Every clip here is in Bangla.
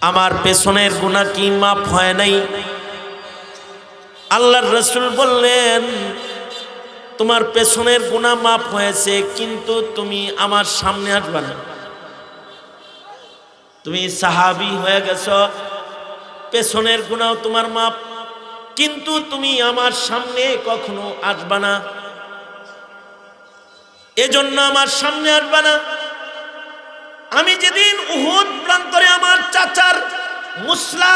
আমার পেছনের গুনাহ কি মাফ হয় নাই? আল্লাহর রাসূল বললেন, তোমার পেছনের গুনাহ মাফ হয়েছে, কিন্তু তুমি আমার সামনে আসবে না। তুমি সাহাবী হয়ে গেছো, পেছনের গুনাহ তোমার মাফ, কিন্তু তুমি আমার সামনে কখনো আসবে না। এজন্য আমার সামনে আসবে না। আমি যেদিন উহুদ প্রান্তরে আমার চাচার মুসলা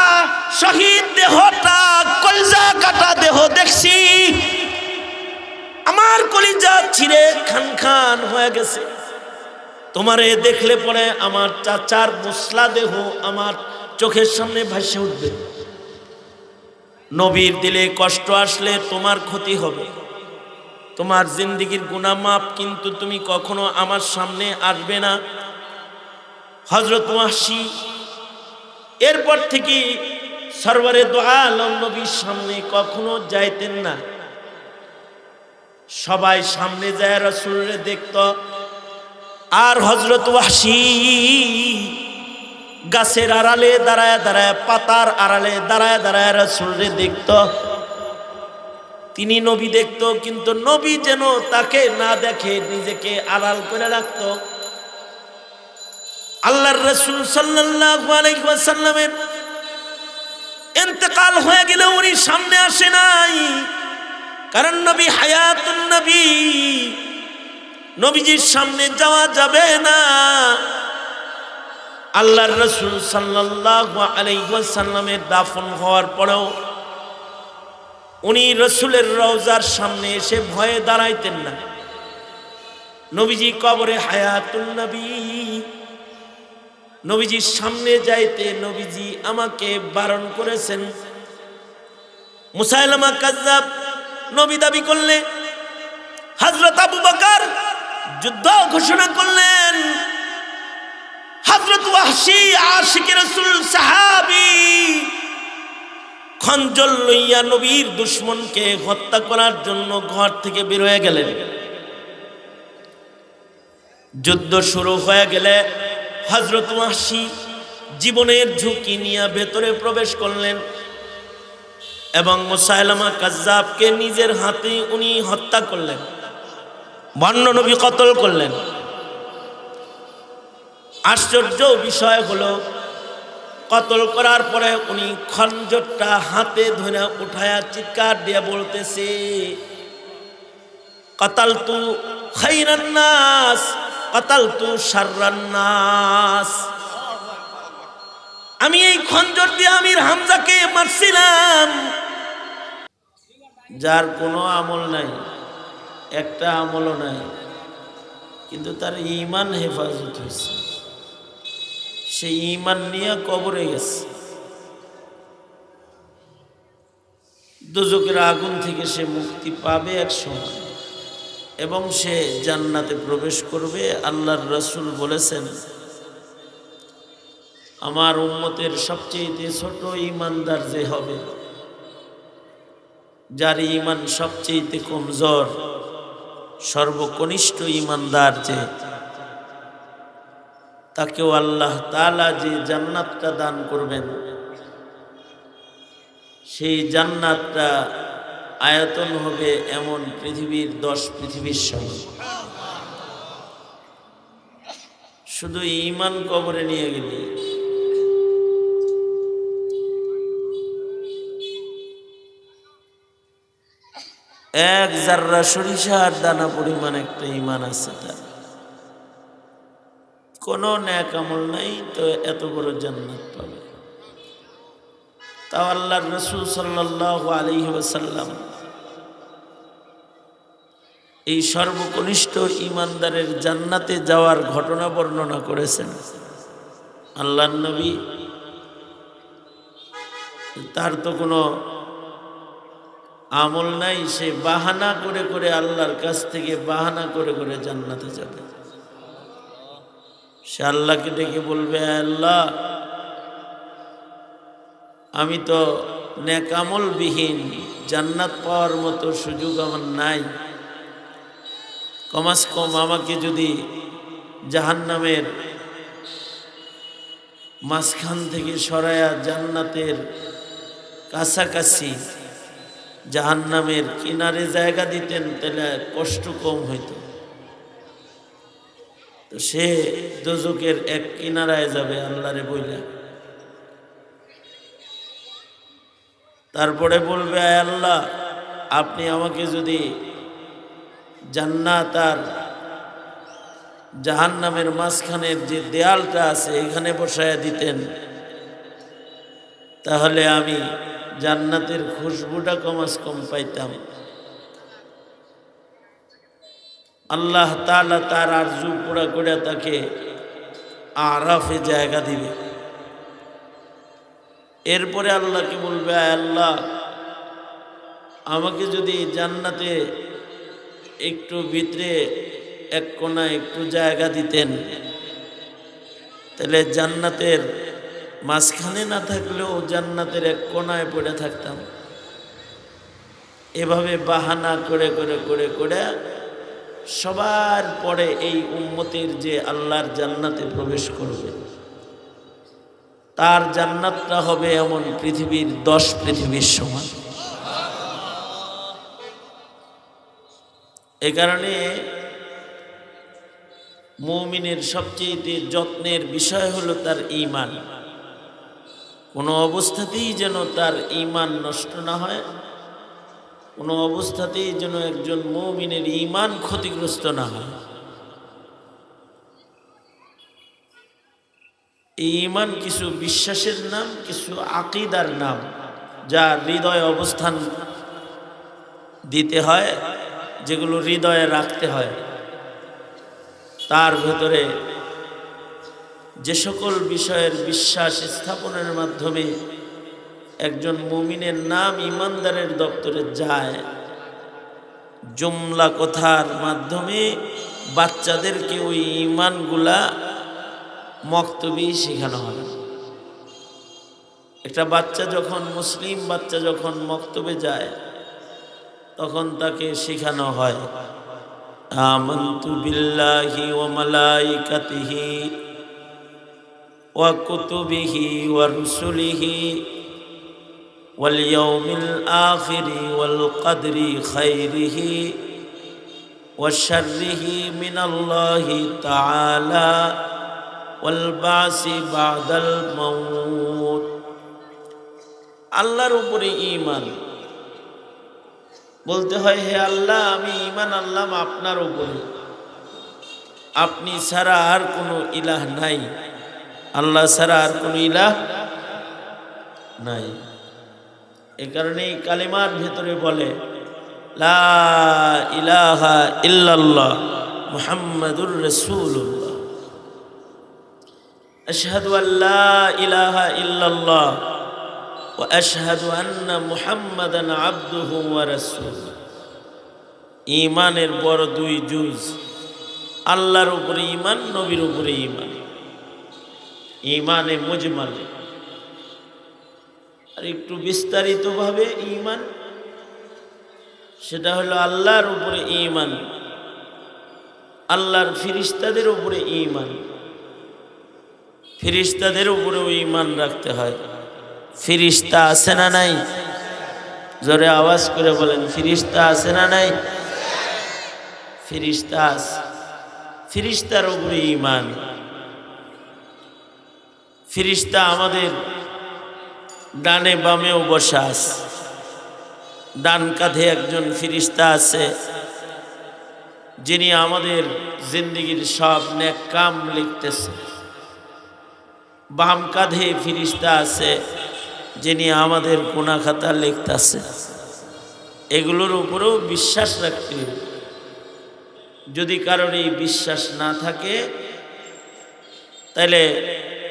শহীদ দেহটা, কলিজা কাটা দেহ দেখছি, আমার কলিজা ছিঁড়ে খান খান হয়ে গেছে। তোমারে দেখলে পরে আমার চাচার মুসলা দেহ আমার চোখের সামনে ভাসে উঠবে। নবীর দিলে কষ্ট আসলে তোমার ক্ষতি হবে, তোমার জিন্দেগীর গুনাহ মাফ, কিন্তু তুমি কখনো আমার সামনে আসবে না। হযরত ওয়াহশী এরপর থেকে সরওয়ারে দো আলম নবীর সামনে কখনো যাইতেন না। সবাই সামনে যায় রাসূলকে দেখত, আর হযরত ওয়াহশী গাছের আড়ালে দাঁড়ায় দাঁড়ায়, পাতার আড়ালে দাঁড়ায় দাঁড়ায় রাসূলকে দেখত। তিনি নবী দেখত, কিন্তু নবী যেন তাকে না দেখে নিজেকে আড়াল করে রাখত। আল্লাহর রাসূল সাল্লাল্লাহু আলাইহি ওয়াসাল্লামের ইন্তেকাল হয়ে গেলে উনি সামনে আসে নাই, কারণ নবী হায়াতুন নবী, নবীজির সামনে যাওয়া যাবে না। আল্লাহর রাসূল সাল্লাল্লাহু আলাইহি ওয়াসাল্লামের দাফন হওয়ার পরেও উনি রাসূলের রওজার সামনে এসে ভয়ে দাঁড়াইতেন না। নবীজি কবরে হায়াতুন নবী, নবীজির সামনে যাইতে নবীজি আমাকে বারণ করেছেন। মুসাইলামা কাজ্জাব নবী দাবি করলে হযরত আবু বকর যুদ্ধ ঘোষণা করলেন। হযরত ওয়াহশী আশিকে রাসূল সাহাবী খঞ্জর লইয়া নবীর দুশমনকে হত্যা করার জন্য ঘর থেকে বের হয়ে গেলেন। যুদ্ধ শুরু হয়ে গেলে হযরত ওয়াহশী জীবনের ঝুঁকি নিয়ে ভেতরে প্রবেশ করলেন এবং মুসাইলামা কাজ্জাবকে নিজের হাতে উনি হত্যা করলেন, ভণ্ড নবী কতল করলেন। আশ্চর্য বিষয় হলো, কতল করার পরে উনি খঞ্জরটা হাতে ধরে উঠায়া চিৎকার দিয়ে বলতেছে, কাতালতু খায়রান নাস, কাতালতু শাররান নাস। আমি এই খঞ্জর দিয়ে আমির হামজাকে মারছিলাম। যার কোনো আমল নাই, একটা আমলও নাই, কিন্তু তার ঈমান হেফাজত হয়েছে, সেই ঈমান নিয়ে কবরে গেছে। দোজখের আগুন থেকে সে মুক্তি পাবে এক সময় এবং সে জান্নাতে প্রবেশ করবে। আল্লাহর রাসূল বলেছেন, আমার উম্মতের সবচেয়ে ছোট ঈমানদার যে হবে, যার ঈমান সবচেয়ে কমজোর, সর্বকনিষ্ঠ ঈমানদার যে, তাকেও আল্লাহ তাআলা যে জান্নাতটা দান করবেন, সেই জান্নাতটা আয়তন হবে এমন পৃথিবীর 10 পৃথিবীর সমান। শুধু ঈমান কবরে নিয়ে গেলে এক জাররা সরিষার দানা পরিমাণ একটা ঈমান আছে, তার কোনো নেক আমল নাই, তো এত বড় জান্নাত পাবে। তাও আল্লাহর রাসূল সাল্লাল্লাহু আলাইহি ওয়াসাল্লাম এই সর্বকনিষ্ঠ ঈমানদারের জান্নাতে যাওয়ার ঘটনা বর্ণনা করেছেন। আল্লাহর নবী, তার তো কোনো আমল নাই, সে বাহানা করে করে আল্লাহর কাছ থেকে বাহানা করে করে জান্নাতে যাবে। সে আল্লাহকে ডেকে বলবে, আল্লাহ, আমি তো নেক আমল বিহীন, জান্নাত পাওয়ার মতো সুযোগ আমার নাই, কমাস কম আমাকে যদি জাহান্নামের মাঝখান থেকে সরায়া জান্নাতের কাছাকাছি জাহান্নামের কিনারে জায়গা দিতেন, তাহলে কষ্ট কম হইত। তো সে দোজকের এক কিনারায় যাবে আল্লাহরে বইলা, তারপরে বলবে, আয় আল্লাহ, আপনি আমাকে যদি জান্নাত আর জাহান্নামের মাঝখানের যে দেয়ালটা আছে এখানে বসায়া দিতেন, তাহলে আমি জান্নাতের খুশবুটা কমাস কম পাইতাম। আল্লাহ তাআলা তার আরজু পুরা করে তাকে আরাফে জায়গা দিবে। এরপরে আল্লাহকে বলবে, আয় আল্লাহ, আমাকে যদি জান্নাতে একটু ভিতরে এক কোণা একটু জায়গা দিতেন, তাহলে জান্নাতের মাঝখানে না থাকলেও জান্নাতের এক কোণায় পড়ে থাকতাম। এভাবে বাহানা করে করে করে করে সবার পরে এই উম্মতের যে আল্লাহর জান্নাতে প্রবেশ করবে, তার জান্নাতটা হবে এমন পৃথিবীর 10 পৃথিবীর সমান। এ কারণে মুমিনের সবচেয়ে যত্নের বিষয় হলো তার ঈমান। কোনো অবস্থাতেই যেন তার ঈমান নষ্ট না হয়, কোনো অবস্থাতেই যেন একজন মুমিনের ঈমান ক্ষতিগ্রস্ত না হয়। এই ঈমান কিছু বিশ্বাসের নাম, কিছু আকীদার নাম, যা হৃদয়ে অবস্থান দিতে হয়, যেগুলো হৃদয়ে রাখতে হয়। তার ভেতরে যে সকল বিষয়ের বিশ্বাস স্থাপনের মাধ্যমে একজন মুমিনের নাম ঈমানদারের দপ্তরে যায়, জুমলা কথার মাধ্যমে বাচ্চাদেরকে ওই ঈমানগুলা মক্তবি শেখানো হয়। একটা বাচ্চা যখন, মুসলিম বাচ্চা যখন মক্তবে যায়, তখন তাকে শেখানো হয়, আমানতু বিল্লাহি ওয়া মালাইকাতিহি ওয়া কুতুবিহি ওয়া রুসুলিহি ওয়াল ইয়াউমিল আখিরি ওয়াল কদরি খাইরিহি ওয়া শাররিহি মিনাল্লাহি তাআলা ওয়াল বাসি বাদাল মাউত। আল্লাহর উপরে ঈমান বলতে হয়, হে আল্লাহ, আমি ঈমান আনলাম আপনার উপরে, আপনি ছাড়া আর কোনো ইলাহ নাই, আল্লাহ ছাড়া আর কোনো ইলাহ নাই। এ কারণে কালিমার ভেতরে বলে, লা ইলাহা ইল্লাল্লাহ মুহাম্মাদুর রাসূলুল্লাহ, আশহাদু আল্লা ইলাহা ইল্লাল্লাহ ওয়া আশহাদু আন্না মুহাম্মাদান আবদুহু ওয়া রাসূলুহু। ঈমানের বড় 2 জুজ, আল্লাহর উপরে ঈমান, নবীর উপরে ঈমান। ঈমানে মুজমাল আর একটু বিস্তারিতভাবে ঈমান, সেটা হলো আল্লাহর উপরে ঈমান, আল্লাহর ফেরেশতাদের উপরে ঈমান। ফেরেশতাদের উপরেও ঈমান রাখতে হয়। ফেরেশতা আছে না নাই? জোরে আওয়াজ করে বলেন, ফেরেশতা আছে না নাই? ফেরেশতা আছে। ফেরেশতার উপরে ঈমান। ফেরেশতা আমাদের ডানে বামেও বসা আছে। ডান কাঁধে একজন ফেরেশতা আছে, যিনি আমাদের জিন্দেগীর সব নেক কাম লিখতেছে। বাম কাঁধে ফেরেশতা আছে, যিনি আমাদের গুনাহ খাতা লিখতেছে। এগুলোর উপরেও বিশ্বাস রাখতে হবে। যদি কারোর এই বিশ্বাস না থাকে, তাহলে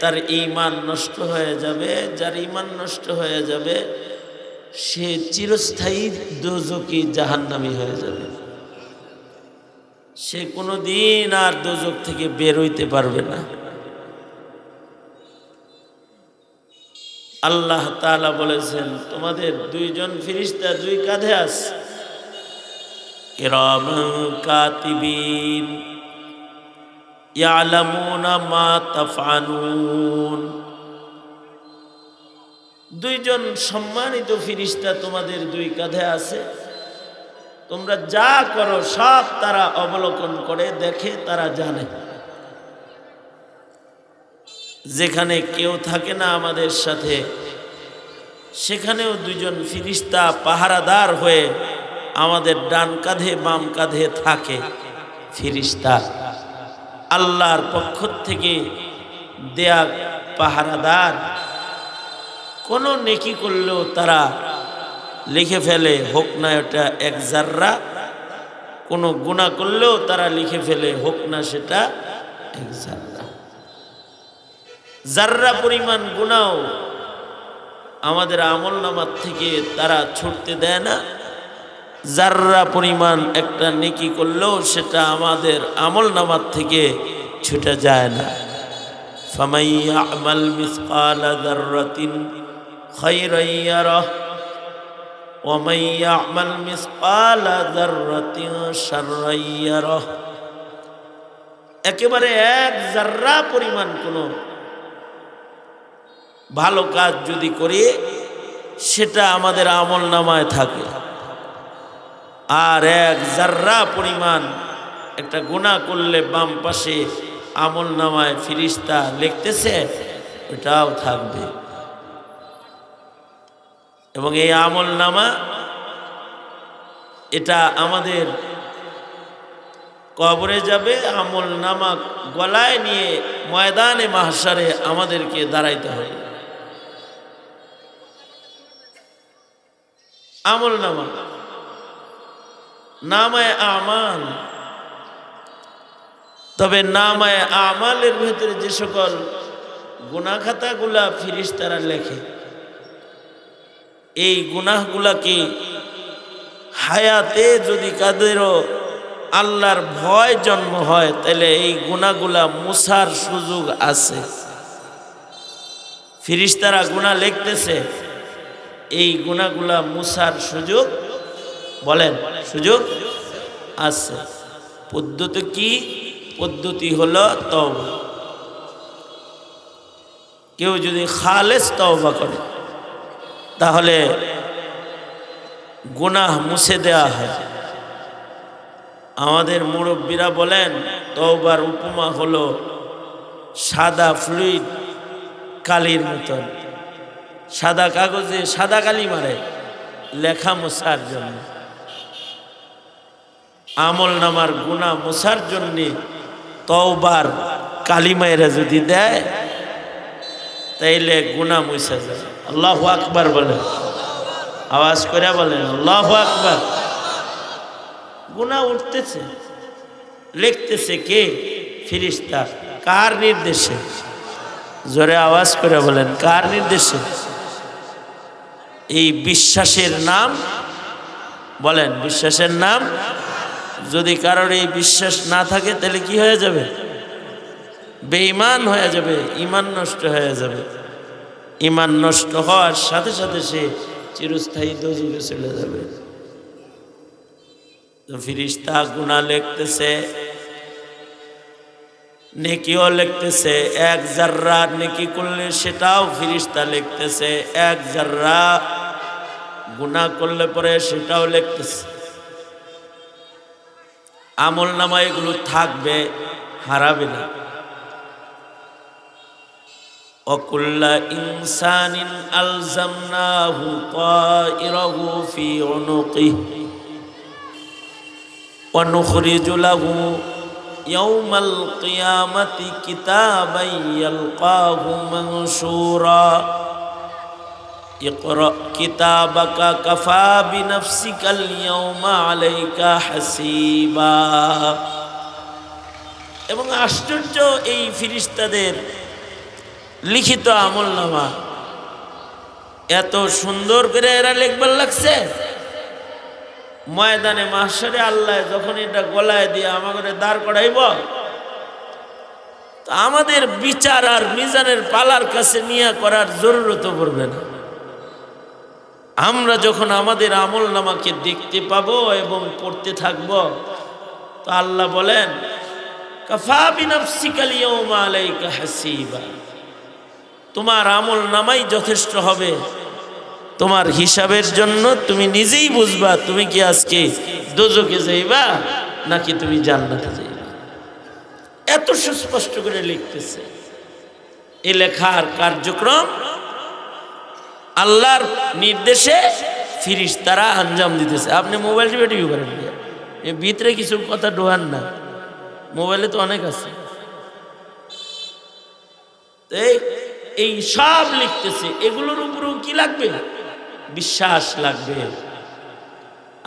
তার ঈমান নষ্ট হয়ে যাবে। যার ঈমান নষ্ট হয়ে যাবে, সে চিরস্থায়ী দোজখী জাহান্নামী হয়ে যাবে। সে কোনোদিন আর দোজখ থেকে বের হইতে পারবে না। আল্লাহ তাআলা বলেছেন, তোমাদের 2 জন ফেরেশতা 2 কাঁধে আছে, কিরামান কাতিবিন ইয়ালামুনা মা তাফআলুন। দুইজন সম্মানিত ফেরেশতা তোমাদের দুই কাঁধে আছে। তোমরা যা করো সব তারা অবলোকন করে, দেখে, তারা জানে। যেখানে কেউ থাকে না আমাদের সাথে, সেখানেও দুইজন ফেরেশতা পাহারাদার হয়ে আমাদের ডান কাঁধে বাম কাঁধে থাকে। ফেরেশতা আল্লাহর পক্ষ থেকে দেয়া পাহারাদার। কোনো নেকি করলেও তারা লিখে ফেলে, হোক না এটা এক জাররা। কোনো গুনাহ করলেও তারা লিখে ফেলে, হোক না সেটা এক জাররা। জাররা পরিমাণ গুনাহও আমাদের আমলনামার থেকে তারা ছুটতে দেয় না। জাররা পরিমাণ একটা নেকি করলেও সেটা আমাদের আমলনামার থেকে ছুটে যায় না। ফামান ইয়া'মাল মিসকালা যাররাতিন খায়রান ইয়ারাহ ওয়া মান ইয়া'মাল মিসকালা যাররাতিন শাররান ইয়ারাহ। একেবারে এক জাররা পরিমাণ কোনো ভালো কাজ যদি করি সেটা আমাদের আমলনামায় থাকে, আর এক জাররা পরিমাণ একটা গুনাহ করলে বাম পাশে আমলনামায় ফেরেশতা লিখতেছে, ওটাও থাকবে। এবং এই আমলনামা এটা আমাদের কবরে যাবে, আমলনামা গলায় নিয়ে ময়দানে মাহশারে আমাদেরকে দাঁড়াইতে হবে। আমলনামা, নামায়ে আমাল। তবে নামায়ে আমালের ভেতরে যে সকল গুনাহ খাতাগুলা ফেরেশতারা লেখে, এই গুনাহগুলাকে হায়াতে যদি কাদেরও আল্লাহর ভয় জন্ম হয়, তাহলে এই গুনাহগুলা মুছার সুযোগ আছে। ফেরেশতারা গুনাহ লিখতেছে, এই গুনাহগুলা মুছার সুযোগ, বলেন, সুযোগ আছে। পদ্ধতি কি? পদ্ধতি হলো তওবা। কেউ যদি খালেস তওবা করে তাহলে গুনাহ মুছে দেওয়া হয়। আমাদের মুরব্বীরা বলেন তওবার উপমা হলো সাদা ফ্লুইড কালির মতন। সাদা কাগজে সাদা কালি মারে লেখা মোছার জন্য। আমলনামার গুনাহ মোছার জন্য তওবার কালিমায়রা যদি দেয় তাইলে গুনাহ মুছে যায়। আল্লাহু আকবার বলেন, আওয়াজ করে বলেন আল্লাহু আকবার। গুনাহ উঠতেছে, লিখতেছে কে? ফেরেশতা। কার নির্দেশে? জোরে আওয়াজ করে বলেন কার নির্দেশে? এই বিশ্বাসের নাম, বলেন বিশ্বাসের নাম। যদি কারোর এই বিশ্বাস না থাকে তাহলে কি হয়ে যাবে? বেঈমান হয়ে যাবে, ঈমান নষ্ট হয়ে যাবে। ঈমান নষ্ট হওয়ার সাথে সাথে সে চিরস্থায়ী দোজখে চলে যাবে। তো ফেরেশতা গুনাহ লিখতেছে, নেকিও লিখতেছে। এক জাররা নেকি করলে সেটাও ফেরেশতা লিখতেছে, এক জাররা গুনাহ করলে পরে সেটাও লিখতেছে। আমলনামায় এগুলো থাকবে, হারাবে না। ওয়াকুল্লা ইনসানিন আলজামনাহু তাইরাহু ফি উনুকিহি ওয়া নুখরিজু লাহু ইয়াওমাল কিয়ামাতি কিতাবান ইয়ালকাহু মানশুরা ইকরা কিতাবাকা কাফা বিনাফসিকাল ইয়াওমা আলাইকা হাসিবা। এবং আশ্চর্য এই ফেরেশতাদের লিখিত আমলনামা এত সুন্দর করে এরা লিখবার লাগছে। ময়দানে মাহশারে আল্লাহ যখন এটা গলায় দিয়ে আমাদের দাঁড় করাইব, তো আমাদের বিচার আর মিজানের পালার কাছে নিয়ে করার জরুরত পড়বে না। আমরা যখন আমাদের আমলনামাকে দেখতে পাবো এবং পড়তে থাকব, তো আল্লাহ বলেন কাফা বিনাফসিকাল ইয়াওমা আলাইকা হাসিবা। তোমার আমলনামাই যথেষ্ট হবে তোমার হিসাবের জন্য তুমি নিজেই বুঝবা তুমি কি আজকে দোজখে যাইবা নাকি তুমি জান্নাতে যাইবা। এত সুস্পষ্ট করে লিখতেছে। এই লেখার কার্যক্রম আল্লাহর নির্দেশে ফেরেশতারা আঞ্জাম দিতেছে। আপনি মোবাইল টিভি করেন, এর ভিতরে কিছু কথা ঢোকান না, মোবাইলে তো অনেক আছে। এই সব লিখতেছে, এগুলোর উপরেও কি লাগবে? বিশ্বাস লাগবে।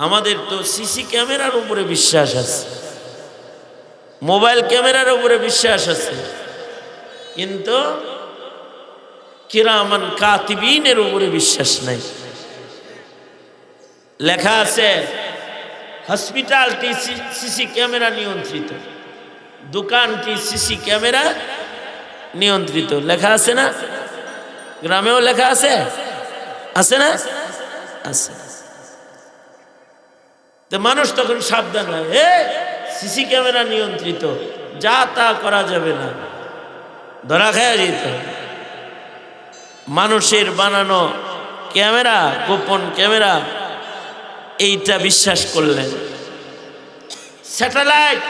আমাদের তো সিসি ক্যামেরার উপরে বিশ্বাস আছে, মোবাইল ক্যামেরার উপরে বিশ্বাস আছে, কিন্তু কিরামান কাতিবিনের উপরে বিশ্বাস নাই। লেখা আছে হসপিটালটি সিসি ক্যামেরা নিয়ন্ত্রিত, দোকানটি সিসি ক্যামেরা নিয়ন্ত্রিত, লেখা আছে না? গ্রামেও লেখা আছে, আছে না? আছে। তো মানুষ তখন সাবধান হয়, সিসি ক্যামেরা নিয়ন্ত্রিত, যা তা করা যাবে না, ধরা খাওয়া যেত। মানুষের বানানো ক্যামেরা, গোপন ক্যামেরা, এইটা বিশ্বাস করলেন। স্যাটেলাইট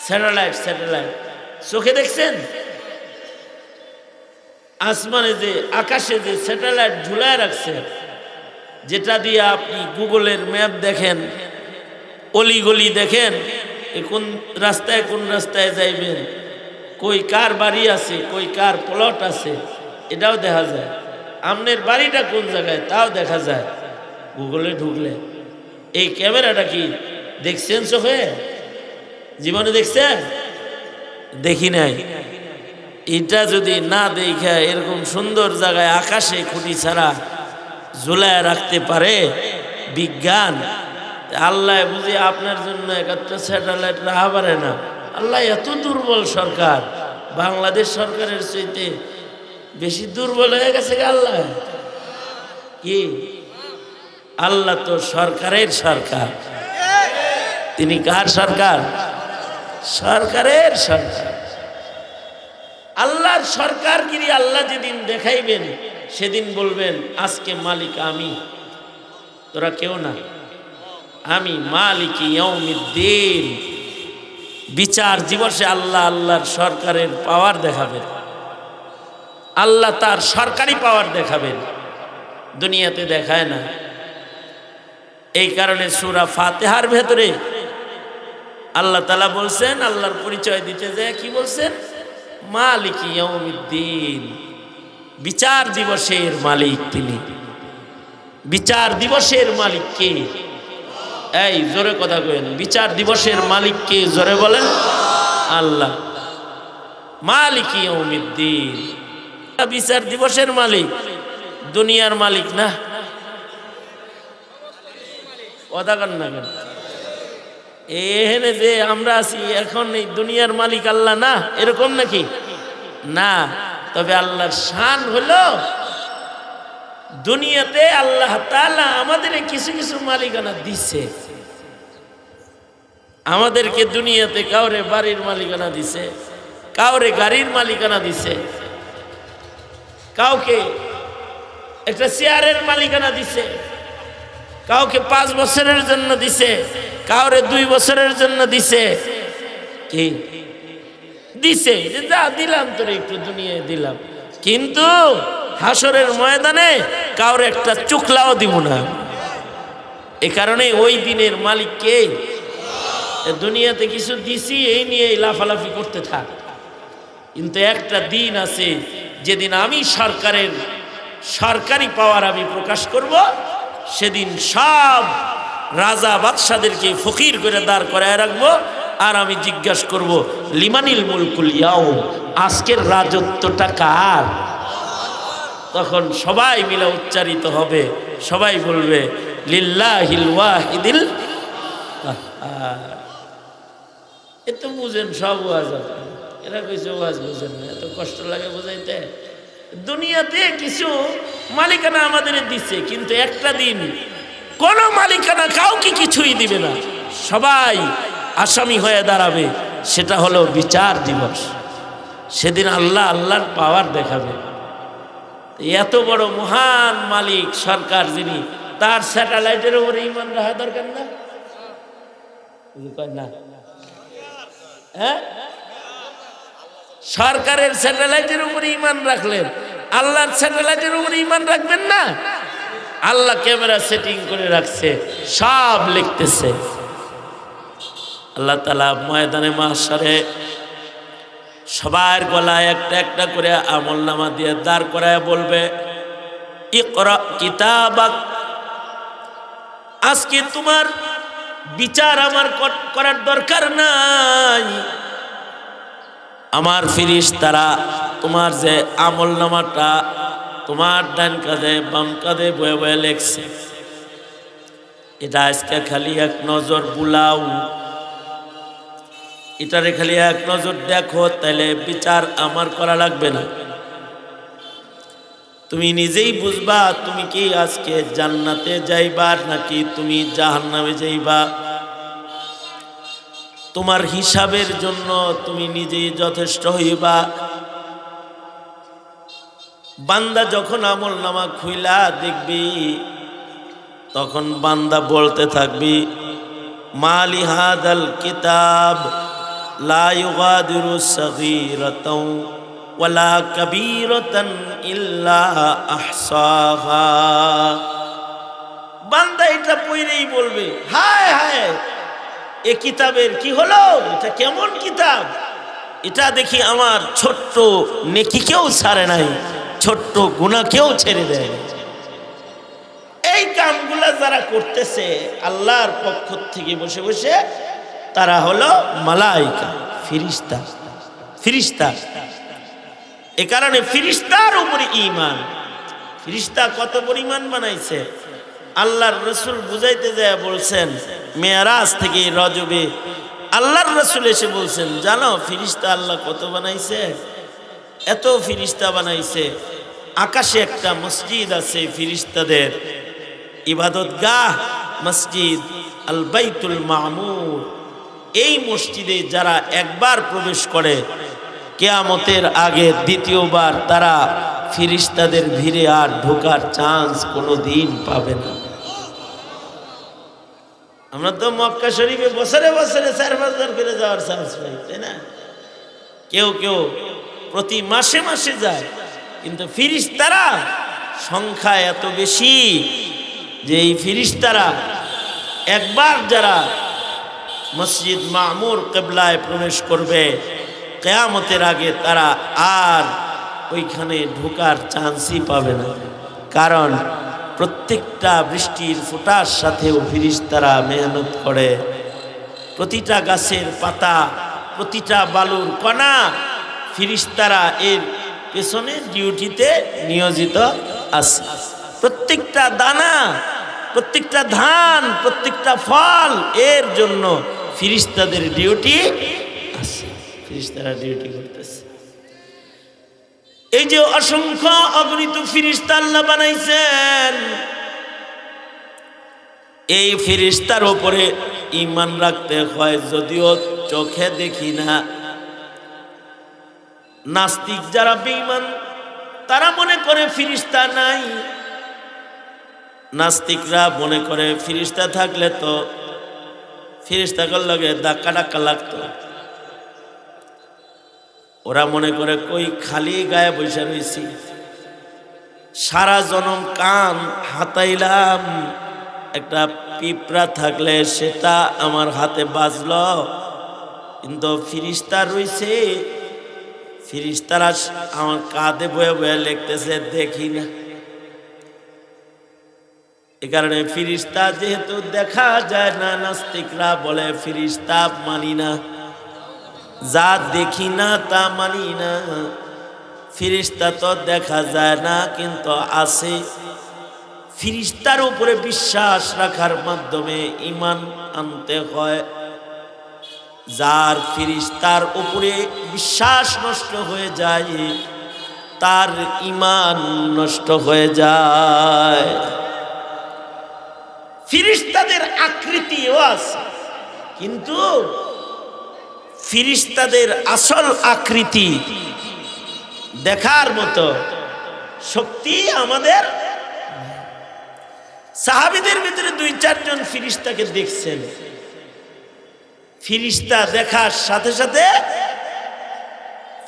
স্যাটেলাইট স্যাটেলাইট চোখে দেখছেন? আসমানে যে, আকাশে যে স্যাটেলাইট ঝুলায় রাখছে, যেটা দিয়ে আপনি গুগলের ম্যাপ দেখেন, অলিগলি দেখেন, কোন রাস্তায় যাইবেন, কই কার বাড়ি আছে, কই কার প্লট আছে, এটাও দেখা যায়। আপনার বাড়িটা কোন জায়গায় তাও দেখা যায় গুগলে ঢুকলে। এই ক্যামেরাটা কি দেখছেন চোখে? জীবনে দেখছেন? দেখি নাই। এটা যদি না দেখা এরকম সুন্দর জায়গায় আকাশে খুঁটি ছাড়া ঝুলায় রাখতে পারে বিজ্ঞান, আল্লাহ বুঝি আপনার জন্য একটা স্যাটেলাইট রাখা পারে না? আল্লাহ এত দুর্বল সরকার, বাংলাদেশ সরকারের চাইতে বেশি দুর্বল হয়ে গেছে আল্লাহ। কি আল্লাহ তো সরকারের সরকার। তিনি কার সরকার? সরকারের সরকার। আল্লাহর সরকারগিরি আল্লাহ যেদিন দেখাইবেন সেদিন বলবেন আজকে মালিক আমি, তোরা কেউ না, আমি মালিক ইয়াউমিদ্দিন। বিচার দিবসে আল্লাহ আল্লাহর সরকারের পাওয়ার দেখাবেন, আল্লাহ তার সরকারি পাওয়ার দেখাবেন, দুনিয়াতে দেখায় না। এই কারণে সূরা ফাতিহার ভেতরে আল্লাহ তাআলা বলছেন, আল্লাহর পরিচয় দিতে যায় কি বলছেন? মালিক ইয়াউমিদ্দিন, বিচার দিবসের মালিক তিনি। বিচার দিবসের মালিক কে? এই জোরে কথা কইেন, বিচার দিবসের মালিক কে? জোরে বলেন, আল্লাহ। মালিক ইয়াউমিদ্দিন, বিচার দিবসের মালিক, দুনিয়ার মালিক না। কথা কন না কেন? এখানে যে আমরা আছি এখন, এই দুনিয়ার মালিক আল্লাহ না, এরকম নাকি? না। তবে আল্লাহর শান হলো দুনিয়াতে আল্লাহ তাআলা আমাদের কিছু কিছু মালিকানা দিছে। আমাদেরকে দুনিয়াতে কাউরে বাড়ির মালিকানা দিছে, কাউরে গাড়ির মালিকানা দিছে, কাউকে একটা চেয়ারের মালিকানা দিছে, কাউকে 5 বছরের জন্য দিছে, কাউরে 2 বছরের জন্য দিছে। কি দিছে? যা দিলাম তোরে একটু দুনিয়ায় দিলাম, কিন্তু হাসরের ময়দানে কাউরে একটা চুকলাও দিব না। এই কারণে ওই দিনের মালিক কে? দুনিয়াতে কিছু দিছি এই নিয়ে লাফালাফি করতে থাক, কিন্তু একটা দিন আছে যেদিন আমি সরকারি পাওয়ার আমি প্রকাশ করব। সেদিন সব রাজা বাদশাদেরকে ফকির করে দাঁড় করায় রাখবো, আর আমি জিজ্ঞাসা করব লিমানিল মুলকুল ইয়াউম, আজকের রাজত্বটা কার? তখন সবাই মিলে উচ্চারিত হবে, সবাই বলবে লিল্লাহিল ওয়াহিদিল কাহ্হার। এত বুঝেন সব ওয়াজ, এরা কইছে ওয়াজ বুঝেন না, এত কষ্ট লাগে বুঝাইতে। দুনিয়াতে কিছু মালিকানা আমাদের দিচ্ছে, কিন্তু একটা দিন কোন মালিকানা কাউকে কিছুই দিবে না, সবাই আসামি হয়ে দাঁড়াবে। সেটা হলো বিচার দিবস। সেদিন আল্লাহ আল্লাহর পাওয়ার দেখাবে। এত বড় মহান মালিক সরকার যিনি, তার স্যাটেলাইটের উপরে ঈমান রাখা দরকার না? না, হ্যাঁ, সরকারের স্যাটেলাইটের উপরে ঈমান রাখলেন, আল্লাহর স্যাটেলাইটের উপরে ঈমান রাখবেন না? আল্লাহ ক্যামেরা সেটিং করে রাখছে, সব লিখতেছে। আল্লাহ তাআলা ময়দানে মাহশারে সবার গলায় একটা একটা করে আমলনামা দিয়ে দাঁড় করায় বলবে, ইকরা কিতাবাক, আজকে তোমার বিচার আমার করার দরকার নাই। আমার ফেরেশতারা তোমার যে আমলনামাটা তোমার ডান কাঁধে বাম কাঁধে বয়ে বয়ে লেখছে, এটা আজকে খালি এক নজর বুলাও, এটারে খালি এক নজর দেখো, তাহলে বিচার আমার করা লাগবে না। তুমি নিজেই বুঝবা তুমি কি আজকে জান্নাতে যাইবা নাকি তুমি জাহান্নামে যাইবা। তোমার হিসাবের জন্য তুমি নিজেই যথেষ্ট হইবা। বান্দা যখন আমলনামা খুইলা দেখবি, তখন বান্দা বলতে থাকবি, মালি হাদাল কিতাব লা ইউগাদিরু সগীরাতাও ওয়ালা কাবীরাতান ইল্লা আহসাহা। বান্দা এটা পড়েই বলবে, হায় হায়, এ কিতাবের কি হলো, এটা কেমন কিতাব, এটা দেখি আমার ছোট্ট নেকিকেও ছাড়ে নাই, ছোট্ট গুনাহকেও ছেড়ে দেয়। এই কামগুলা যারা করতেছে আল্লাহর পক্ষ থেকে বসে বসে, তারা হলো মালাইকা, ফেরেশতা। ফেরেশতা, এ কারণে ফেরেশতার উপরে ঈমান। ফেরেশতা কত পরিমাণ বানাইছে আল্লাহর রাসূল বুঝাইতে যায় বলছেন, মেরাজ থেকে রজবে আল্লাহর রাসূল এসে বলছেন, জানো ফেরেশতা আল্লাহ কত বানাইছে? এত ফেরেশতা বানাইছে, আকাশে একটা মসজিদ আছে ফেরেশতাদের ইবাদতগাহ, মসজিদ আল বাইতুল মামুর। এই মসজিদে যারা একবার প্রবেশ করে, কিয়ামতের আগে দ্বিতীয়বার তারা ফেরেশতাদের ভিড়ে আর ঢোকার চান্স কোনোদিন পাবে না। আমরা তো মক্কা শরীফে বছরে বছরে 4-5 করে যাওয়ার চান্স পাই, তাই না? কেউ কেউ প্রতি মাসে মাসে যায়, কিন্তু ফেরেশতারা সংখ্যা এত বেশি যে এই ফেরেশতারা একবার যারা মসজিদ মামুর কিবলায় প্রবেশ করবে, কিয়ামতের আগে তারা আর ওইখানে ঢোকার চান্সই পাবে না। কারণ প্রত্যেকটা বৃষ্টির ফোঁটার সাথেও ফেরেশতারা মেহনত করে, প্রতিটা গাছের পাতা, প্রতিটা বালুর কণা ফেরেশতারা এর পেছনে ডিউটিতে নিয়োজিত আছে। প্রত্যেকটা দানা, প্রত্যেকটা ধান, প্রত্যেকটা ফল, এর জন্য ফেরেশতাদের ডিউটি আছে, ফেরেশতারা ডিউটি করতেছে। এই যে অসংখ্য অগণিত ফেরেশতা আল্লাহ বানাইছেন, এই ফেরেশতার উপরে ঈমান রাখতে হয়, যদিও চোখে দেখি না। নাস্তিক যারা বেঈমান, তারা মনে করে ফেরেশতা নাই। নাস্তিকরা মনে করে ফেরেশতা থাকলে তো ফেরেশতাগুলোর লগে ধাক্কা ধাক্কা লাগতো। ওরা মনে করে কই খালি গায়ে বসে রয়েছি, সারা জনম কান হাতাইলাম, একটা পিঁপড়া থাকলে সেটা আমার হাতে বাজলো, কিন্তু ফেরেশতা রয়েছে, ফেরেশতারা আমার কাঁধে বয়ে বয়ে লিখতেছে, দেখি না। এ কারণে ফেরেশতা যেহেতু দেখা যায় না, নাস্তিকরা বলে ফেরেশতা মানি না, যা দেখি না তা মানি না। ফেরেশতা তো দেখা যায় না, কিন্তু আছে। ফেরেশতার উপরে বিশ্বাস রাখার মাধ্যমে ঈমান আনতে হয়। যার ফেরেশতার উপরে বিশ্বাস নষ্ট হয়ে যায়, তার ঈমান নষ্ট হয়ে যায়। ফেরেশতাদের আকৃতিও আছে, কিন্তু ফেরেশতাদের আসল আকৃতি দেখার মতো শক্তি আমাদের। সাহাবীদের ভিতরে 2-4 জন ফেরেশতাকে দেখছেন। ফেরেশতা দেখার সাথে সাথে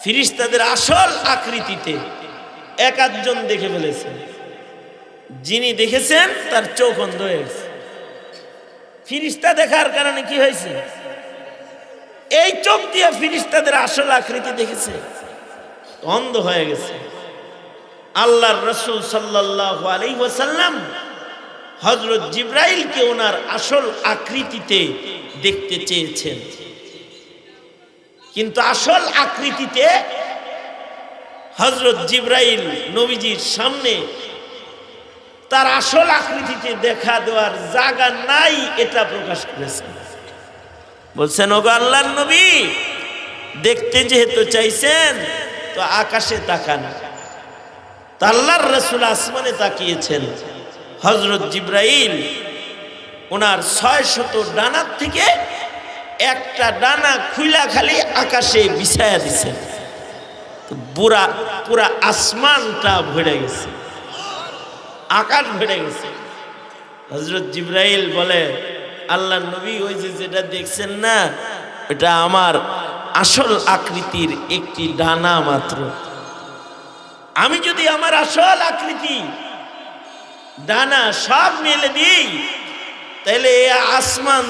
ফেরেশতাদের আসল আকৃতিতে এক আধজন দেখে ফেলেছেন। যিনি দেখেছেন তার চোখ অন্ধ হয়ে গেছে। ফেরেশতা দেখার কারণে কি হয়েছে? এই চোখ দিয়ে ফেরেশতাদের আসল আকৃতি দেখেছে, অন্ধ হয়ে গেছে। আল্লাহর রাসূল সাল্লাল্লাহু আলাইহি ওয়াসাল্লাম হযরত জিবরাইলকে ওনার আসল আকৃতিতে দেখতে চেয়েছেন, কিন্তু আসল আকৃতিতে হযরত জিবরাইল নবীজির সামনে তার আসল আকৃতিতে দেখা দেওয়ার জায়গা নাই, এটা প্রকাশ করেছেন। বলছেন, ওগো আল্লাহর নবী, দেখতে যেহেতু চাইছেন তো আকাশে তাকান। তা আল্লাহর রাসূল আসমানে তাকিয়েছেন। হযরত জিবরাইল ওনার 600 ডানার থেকে একটা ডানা খুইলা খালি আকাশে বিছায়া দিছেন। পুরা আসমানটা ভরে গেছে, আকাশ ভরে গেছে। হযরত জিবরাইল বলে, আল্লাহর নবী, ওই যে যেটা দেখছেন না, এটা আমার আসল আকৃতির একটি ডানা মাত্র। আমি যদি আমার আসল আকৃতি ডানা সব মেলে দিই, তাহলে আসমান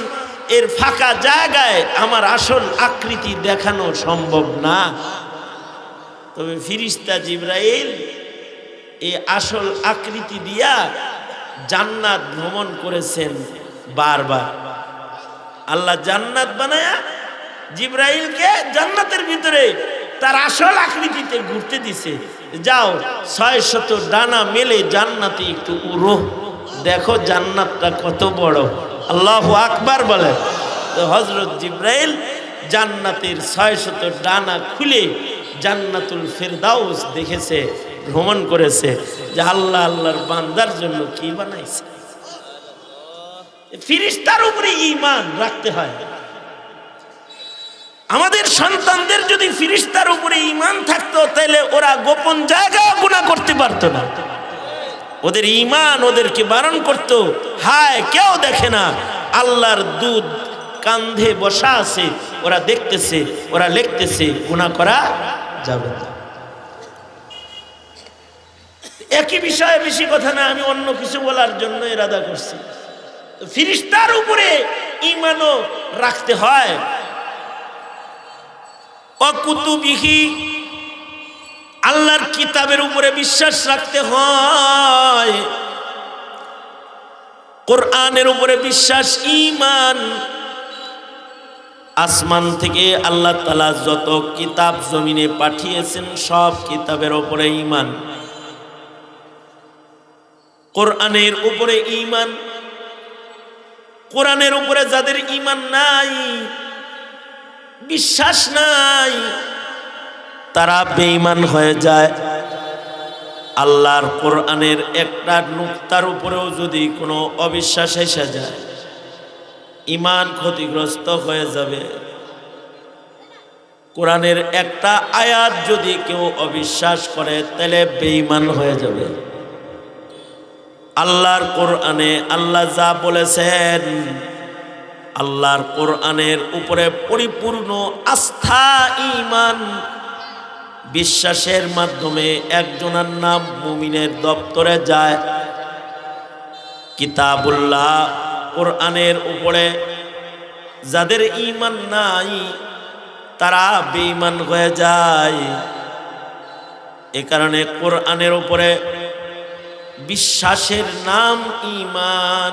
এর ফাঁকা জায়গায় আমার আসল আকৃতি দেখানো সম্ভব না। তবে ফেরেশতা জিবরাইল এই আসল আকৃতি দিয়া জান্নাত ভ্রমণ করেছেন বারবার। আল্লাহ জান্নাত বানায়া জিবরাইলকে জান্নাতের ভিতরে তার আসল আকৃতিতে ঘুরতে দিছে। যাও 600 ডানা মেলে জান্নাতে একটু উড়ো, দেখো জান্নাতটা কত বড়। আল্লাহু আকবার বলে। তো হযরত জিবরাইল জান্নাতের 600 ডানা খুলে জান্নাতুল ফেরদাউস দেখেছে, ভ্রমণ করেছে, যে আল্লাহ আল্লাহর বান্দার জন্য কি বানাইছে। ফেরেশতার উপরে ঈমান রাখতে হয়। আমাদের সন্তানদের যদি ফেরেশতার উপরে ঈমান থাকতো, তাহলে ওরা গোপন জায়গায় গুনাহ করতে পারতো না। ওদের ঈমান ওদেরকে বারণ করতো, হায় কেউ দেখে না, আল্লাহর দুধ কান্ধে বসা আছে, ওরা দেখতেছে, ওরা লিখতেছে, গুনাহ করা যাবে না। একই বিষয়ে বেশি কথা না, আমি অন্য কিছু বলার জন্য ইরাদা করছি। ফেরেশতার উপরে ঈমানও রাখতে হয়। অকুতুবিহি, আল্লাহর কিতাবের উপরে বিশ্বাস রাখতে হয়। কোরআনের উপরে বিশ্বাস, ঈমান। আসমান থেকে আল্লাহ তাআলা যত কিতাব জমিনে পাঠিয়েছেন, সব কিতাবের উপরে ঈমান। কোরআনের উপরে ঈমান। কোরআনের উপরে যাদের ঈমান নাই, বিশ্বাস নাই, তারা বেঈমান হয়ে যায়। আল্লাহর কোরআনের একটা নুকতার উপরেও যদি কোনো অবিশ্বাস এসে যায়, ঈমান ক্ষতিগ্রস্ত হয়ে যাবে। কোরআনের একটা আয়াত যদি কেউ অবিশ্বাস করে, তাহলে বেঈমান হয়ে যাবে। আল্লাহর কোরআনে আল্লাহ যা বলেছেন, আল্লাহর কোরআনের উপরে পরিপূর্ণ আস্থা, ঈমান, বিশ্বাসের মাধ্যমে একজনের নাম মুমিনের দপ্তরে যায়। কিতাবুল্লাহ, কোরআনের উপরে যাদের ঈমান নাই, তারা বেঈমান হয়ে যায়। এ কারণে কোরআনের উপরে বিশ্বাসের নাম ঈমান।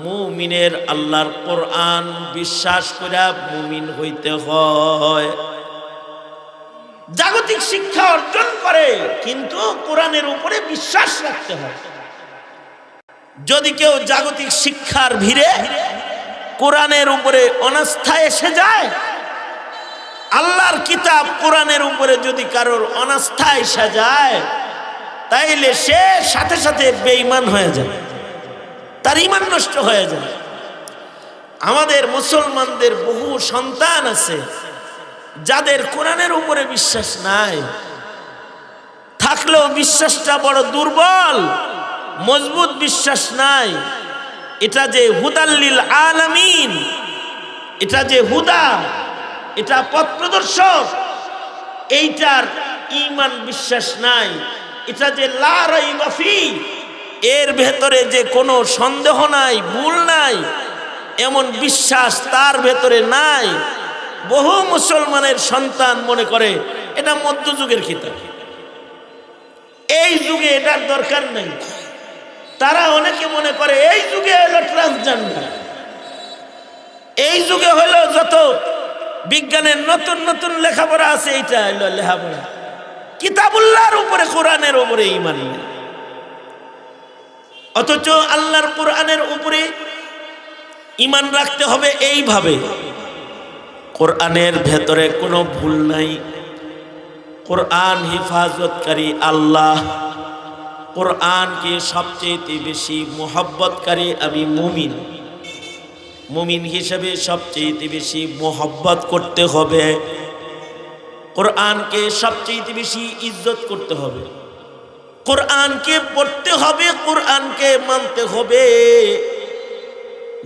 মুমিনের আল্লাহর কোরআন বিশ্বাস করে মুমিন হইতে হয়। জাগতিক শিক্ষা অর্জন করে, কিন্তু কোরআনের উপরে বিশ্বাস রাখতে হয়। যদি কেউ জাগতিক শিক্ষার ভিড়ে কোরআনের উপরে অনাস্থা এসে যায়, আল্লাহর কিতাব কোরআনের উপরে যদি কারোর অনাস্থা এসে যায়, তাইলে সে সাথে সাথে বেঈমান হয়ে যায়, তার ঈমান নষ্ট হয়ে যায়। আমাদের মুসলমানদের বহু সন্তান আছে যাদের কোরআনের উপরে বিশ্বাস নাই, থাকলেও বিশ্বাসটা বড় দুর্বল, মজবুত বিশ্বাস নাই। এটা যে হুদাল্লিল আলামিন, এটা যে হুদা, এটা পথ প্রদর্শক, এইটার ঈমান বিশ্বাস নাই। এটা যে লা রাইবা ফি, এর ভেতরে যে কোনো সন্দেহ নাই, ভুল নাই, এমন বিশ্বাস তার ভেতরে নাই। বহু মুসলমানের সন্তান মনে করে এটা মধ্যযুগের কিতাব, এই যুগে এটার দরকার নেই। তারা অনেকে মনে করে এই যুগে হলো ট্রান্সজেন্ডার, এই যুগে হলো যত বিজ্ঞানের নতুন নতুন লেখাপড়া আছে, এইটা হলো লেখাপড়া। কিতাবুল্লাহর উপরে, কোরআনের উপরে ঈমান নেই। অথচ আল্লাহর কোরআনের উপরে ঈমান রাখতে হবে এইভাবে, কোরআনের ভেতরে কোনো ভুল নাই। কোরআন হিফাজতকারী আল্লাহ, কোরআনকে সবচেয়ে বেশি মোহব্বতকারী আমি মুমিন। মুমিন হিসেবে সবচেয়ে বেশি মোহব্বত করতে হবে, কোরআনকে সবচেয়ে বেশি ইজ্জত করতে হবে, কোরআনকে পড়তে হবে, কোরআনকে মানতে হবে।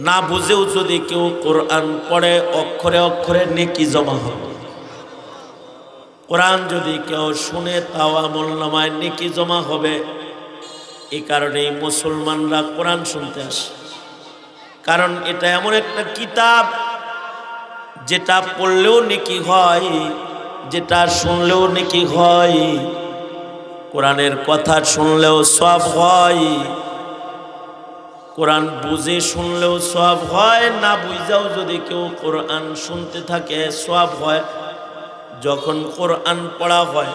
না বুঝেও যদি কেউ কোরআন পড়ে, অক্ষরে অক্ষরে নেকি জমা হবে। কোরআন যদি কেউ শুনে, তাও আমলনামায় নেকি জমা হবে। এই কারণেই মুসলমানরা কোরআন শুনতে আসে, কারণ এটা এমন একটা কিতাব যেটা পড়লেও নেকি হয়, যেটা শুনলেও নেকি হয়। কোরআনের কথা শুনলেও সওয়াব হয়, কোরআন বুঝে শুনলেও সওয়াব হয়, না বুঝাও যদি কেউ কোরআন শুনতে থাকে সওয়াব হয়। যখন কোরআন পড়া হয়,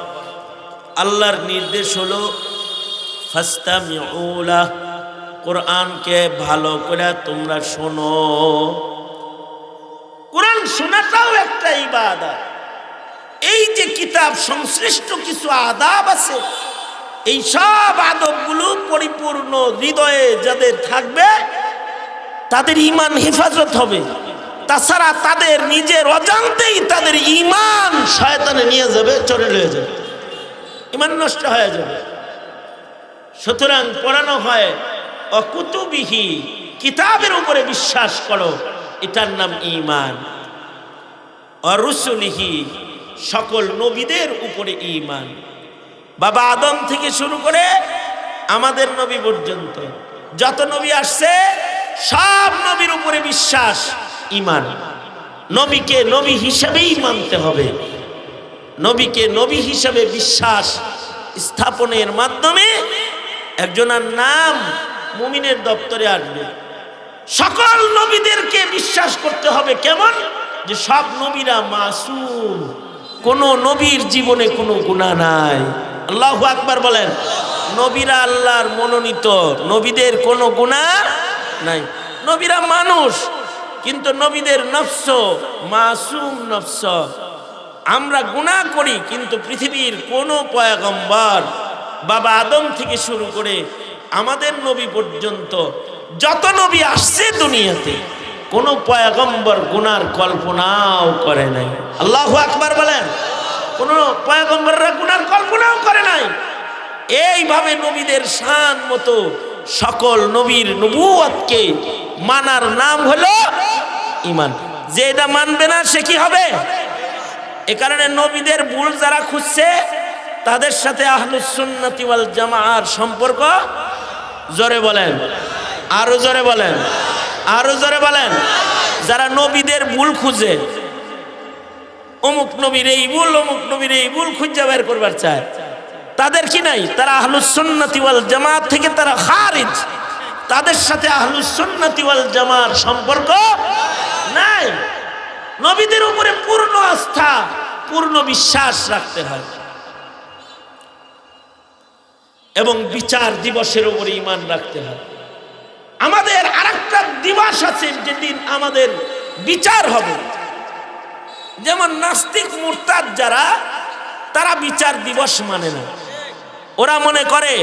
আল্লাহর নির্দেশ হলো ফাস্তামিউ লাহ, কোরআনকে ভালো করে তোমরা শোনো। কোরআন শোনাটাও একটা ইবাদত। এই যে কিতাব সংশ্লিষ্ট কিছু আদাব আছে, এই সব আদবগুলো পরিপূর্ণ হৃদয়ে যাদের থাকবে তাদের ঈমান হেফাজত হবে। তাছাড়া তাদের নিজের অজান্তেই তাদের ঈমান শয়তানে নিয়ে যাবে, চলে নিয়ে যাবে, ঈমান নষ্ট হয়ে যাবে। সুতরাং পড়ানো হয় অকুতুবিহি, কিতাবের উপরে বিশ্বাস করো, এটার নাম ঈমান। অরুসুলিহি, সকল নবীদের উপরে ঈমান। বাবা আদম থেকে শুরু করে আমাদের নবী পর্যন্ত যত নবী আসছে, সব নবীর উপরে বিশ্বাস, ঈমান। নবীকে নবী হিসেবেই মানতে হবে। নবীকে নবী হিসেবে বিশ্বাস স্থাপনের মাধ্যমে একজনের নাম মুমিনের দপ্তরে আসবে। সকল নবীদেরকে বিশ্বাস করতে হবে কেমন, যে সব নবীরা মাসুম, কোন নবীর জীবনে কোনো গুনাহ নাই। আল্লাহু আকবার বলেন। নবীরা আল্লাহর মনোনীত, নবীদের কোনো গুনাহ নাই। নবীরা মানুষ, কিন্তু নবীদের নফস মাসুম নফস। আমরা গুনাহ করি, কিন্তু পৃথিবীর কোনো পয়গম্বর বাবা আদম থেকে শুরু করে আমাদের নবী পর্যন্ত যত নবী আসছে দুনিয়াতে, কোন পয়গম্বর গুনার কল্পনাও করে নাই। আল্লাহু আকবার বলেন। কোন পয়গম্বররা গুনার কল্পনাও করে নাই। এইভাবে নবীদের শান মতো সকল নবীর নবুয়তকে মানার নাম হলো ঈমান। যে এটা মানবে না সে কি হবে? এ কারণে নবীদের ভুল যারা খুঁজছে, তাদের সাথে আহলুস সুন্নাতি ওয়াল জামাআর সম্পর্ক, জোরে বলেন, আরো জোরে বলেন, আরো জোরে বলেন। যারা নবীদের ভুল খুঁজে, অমুক নবীর এই ভুল, অমুক নবীর এই ভুল খুঁজে বের করবার চায়, তাদের কি নাই? তারা আহলুস সুন্নাতি ওয়াল জামাত থেকে তারা খারিজ। তাদের সাথে আহলুস সুন্নাতি ওয়াল জামার সম্পর্ক নাই। নবীদের উপরে পূর্ণ আস্থা, পূর্ণ বিশ্বাস রাখতে হয়, এবং বিচার দিবসের উপরে ঈমান রাখতে হয়। আমাদের আরেকটা দিবস আছে যেদিন আমাদের বিচার হবে। যেমন নাস্তিক মুরতাদ যারা, তারা বিচার দিবস মানে না। ওরা মনে করে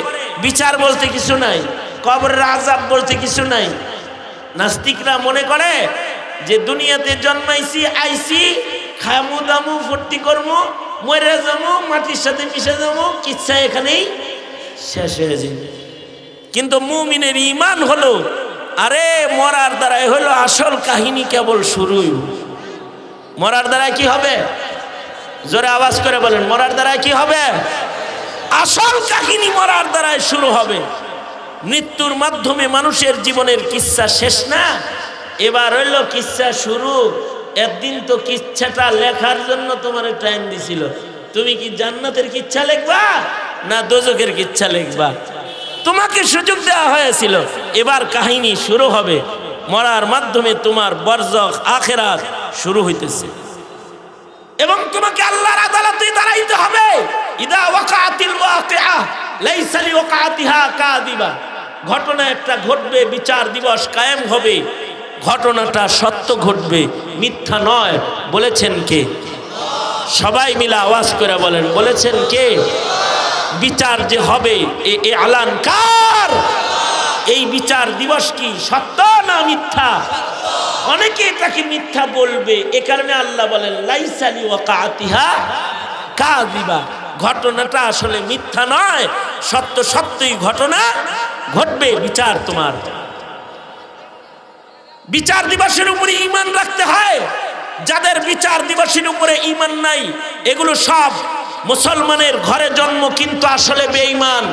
বিচার বলতে কিছু নাই, কবরের আযাব বলতে কিছু নাই। নাস্তিকরা মনে করে যে দুনিয়াতে জন্মাইছি, আইছি, খামু দামু, ফুর্তি করবো, মরে যাবো, মাটির সাথে মিশে যাবো, কিচ্ছা এখানেই শেষ হয়ে যাবে। কিন্তু মুমিনের ঈমান হলো, আরে মরার দ্বারাই হলো আসল কাহিনী কেবল শুরুই। মরার দ্বারাই কি হবে? জোরে আওয়াজ করে বলেন, মরার দ্বারাই কি হবে? আসল কাহিনী মরার দ্বারাই শুরু হবে। মৃত্যুর মাধ্যমে মানুষের জীবনের কিচ্ছা শেষ না, এবার হইল কিচ্ছা শুরু। একদিন তো কিচ্ছাটা লেখার জন্য তোমার টাইম দিছিল, তুমি কি জান্নাতের কিচ্ছা লিখবা না দোজখের কিচ্ছা লিখবা? তোমাকে সুযোগ দেওয়া হয়েছিল, এবার কাহিনী শুরু হবে। মরার মাধ্যমে তোমার বরজখ আখিরাত শুরু হইতেছে এবং তোমাকে আল্লাহর আদালতে দাঁড়াইতে হবে। ইদা ওয়াকাতিল ওয়াকিআহ লাইসা লিওয়াকাতিহা কাযিবা। ঘটনা একটা ঘটবে, বিচার দিবস কায়েম হবে, ঘটনাটা সত্য ঘটবে, মিথ্যা নয়। বলেছেন কে? সবাই মিলে আওয়াজ করে বলেন, বলেছেন কে? বিচার যে হবে এ এলান কার? এই বিচার দিবস কি সত্য না মিথ্যা? অনেকে এটাকে মিথ্যা বলবে, এ কারণে আল্লাহ বলেন লাইসা লিওয়াকাতিহা কাযিবা। ঘটনাটা আসলে মিথ্যা নয়, সত্য সত্যই ঘটনা ঘটবে। বিচার তোমার, বিচার দিবসের উপরে ঈমান রাখতে হয়। যাদের বিচার দিবসের উপরে ঈমান নাই, এগুলো সব মুসলমানের ঘরে জন্ম কিন্তু আসলে বেঈমান।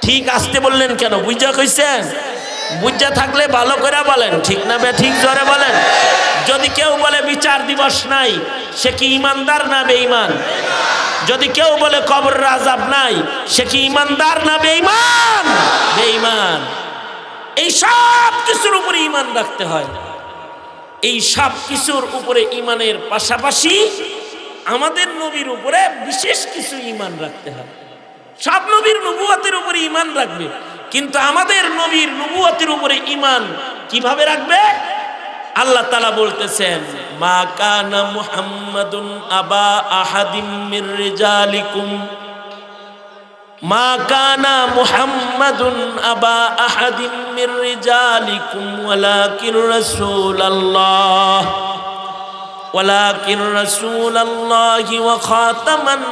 ঠিক আসতে বললেন কেন? বুঝা কইছেন? বুঝা থাকলে ভালো করে বলেন, ঠিক না বে ঠিক জোরে বলেন। যদি কেউ বলে বিচার দিবস নাই, সে কি ঈমানদার না বেঈমান? যদি কেউ বলে কবরের আযাব নাই, সে কি ঈমানদার না বেঈমান? বেঈমান। এই সব কিছুর উপরে ঈমান রাখতে হয়। এই সব কিছুর উপরে ঈমানের পাশাপাশি আমাদের নবীর উপরে বিশেষ কিছু ঈমান রাখতে হয়। সব নবীর নবুয়তের উপরে ঈমান রাখবে, কিন্তু আমাদের নবীর নবুয়তের উপরে ঈমান কিভাবে রাখবে? আল্লাহ তাআলা বলতেছেন, মা কানা মুহাম্মাদুন আবা আহাদিম মির রিজালিকুম, মা কানা মুহাম্মাদুন আবা আহাদিম মির রিজালিকুম ওয়ালাকিন রাসূলুল্লাহ ওয়া খাতামান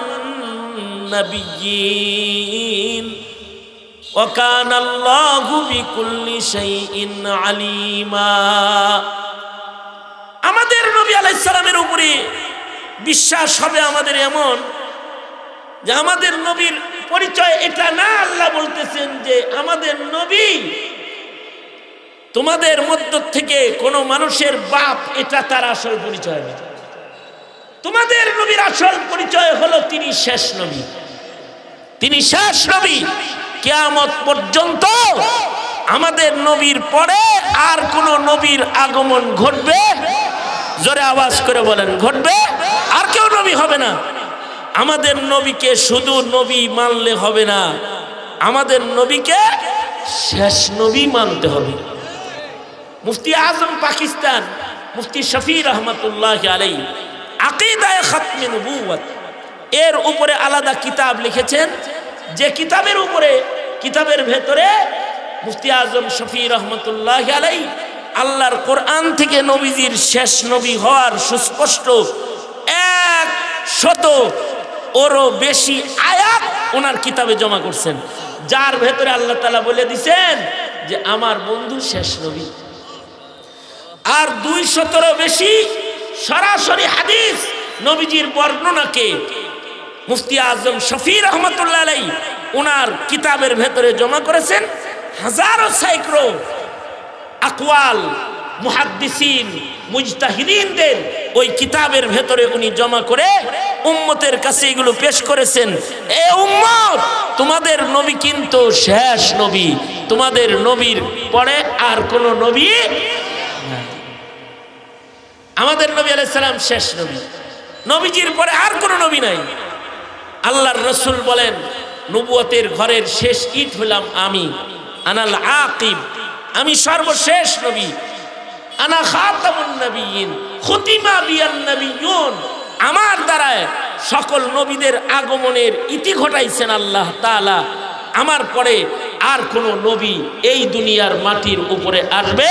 নাবিয়্যিন ওয়া কানা আল্লাহু বিকুল্লি শাইইন আলিমা। আমাদের নবী আলাইহিস সালামের উপরে বিশ্বাস হবে আমাদের এমন যে আমাদের নবীর পরিচয় এটা না। আল্লাহ বলতেছেন যে আমাদের নবী তোমাদের মধ্য থেকে কোন মানুষের বাপ, এটা তার আসল পরিচয় না। তোমাদের নবীর আসল পরিচয় হলো তিনি শেষ নবী। তিনি শেষ নবী। কিয়ামত পর্যন্ত আমাদের নবীর পরে আর কোন নবীর আগমন ঘটবে? জোরে আওয়াজ করে বলেন, ঘটবে? আর কেউ নবী হবে না। আমাদের নবীকে শুধু নবী মানলে হবে না, আমাদের নবীকে শেষ নবী মানতে হবে। মুফতি আজম পাকিস্তান মুফতি শফি রহমতুল্লাহ আলাইহি আকীদায়ে খাতমে নবুওয়াত এর উপরে আলাদা কিতাব লিখেছেন, যে কিতাবের উপরে, কিতাবের ভেতরে মুফতি আজম শফি রহমতুল্লাহ আলাইহি আল্লাহর কোরআন থেকে নবীজির শেষ নবী হওয়ার সুস্পষ্ট 100 ওরও বেশি আয়াত ওনার কিতাবে জমা করছেন, যার ভেতরে আল্লাহ তাআলা বলে দিয়েছেন যে আমার বন্ধু শেষ নবী। আর 200-ও বেশি সরাসরি হাদিস নবীজির বর্ণনাকে মুফতি আজম শফি রহমতুল্লাহ আলাইহি ওনার কিতাবের ভেতরে জমা করেছেন। হাজারো সাইক্রো আকওয়াল মুহাদ্দিসিন মুজতাহিদিনদের ওই কিতাবের ভেতরে উনি জমা করে উম্মতের কাছে এগুলো পেশ করেছেন। এ উম্মত, তোমাদের নবী কিন্তু শেষ নবী, তোমাদের নবীর পরে আর কোন নবী না। আমাদের নবী আলাইহিস সালাম শেষ নবী, নবীজির পরে আর কোন নবী নাই। আল্লাহর রাসূল বলেন, নবুয়তের ঘরের শেষ ইট হলাম আমি, আনাল আকিব, আমি সর্বশেষ নবী, আনা খাতামুন নবিয়্যিন খুতিমা বিয়ান নবিয়্যুন, আমার দ্বারায় সকল নবীদের আগমনের ইতি ঘটাইছেন আল্লাহ তাআলা। আমার পরে আর কোন নবী এই দুনিয়ার মাটির উপরে আসবে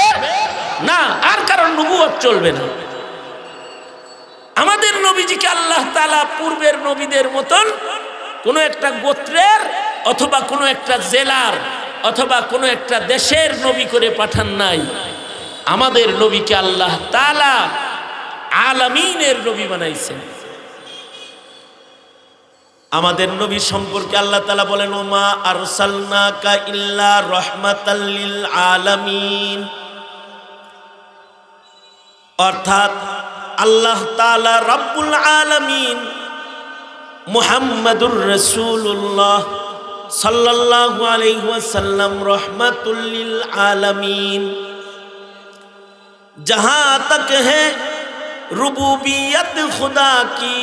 না, আর কারণ নবুয়ত চলবে না। আমাদের নবীজিকে আল্লাহ তাআলা পূর্বের নবীদের মতন কোনো একটা গোত্রের অথবা কোনো একটা জেলার অথবা কোনো একটা দেশের নবী করে পাঠান নাই। আমাদের নবীকে আল্লাহ তাআলা আলামিনের নবী বানাইছেন। আমাদের নবী সম্পর্কে আল্লাহ তাআলা বলেন, ওমা আরসালনাকা ইল্লা রাহমাতাল লিল আলামিন। অর্থাৎ আল্লাহ তাআলা রব্বুল আলামিন মুহাম্মাদুর রাসূলুল্লাহ सल्लल्लाहु अलैहि वसल्लम रहमतुल लिल आलमीन। जहाँ तक है रुबूबियत खुदा की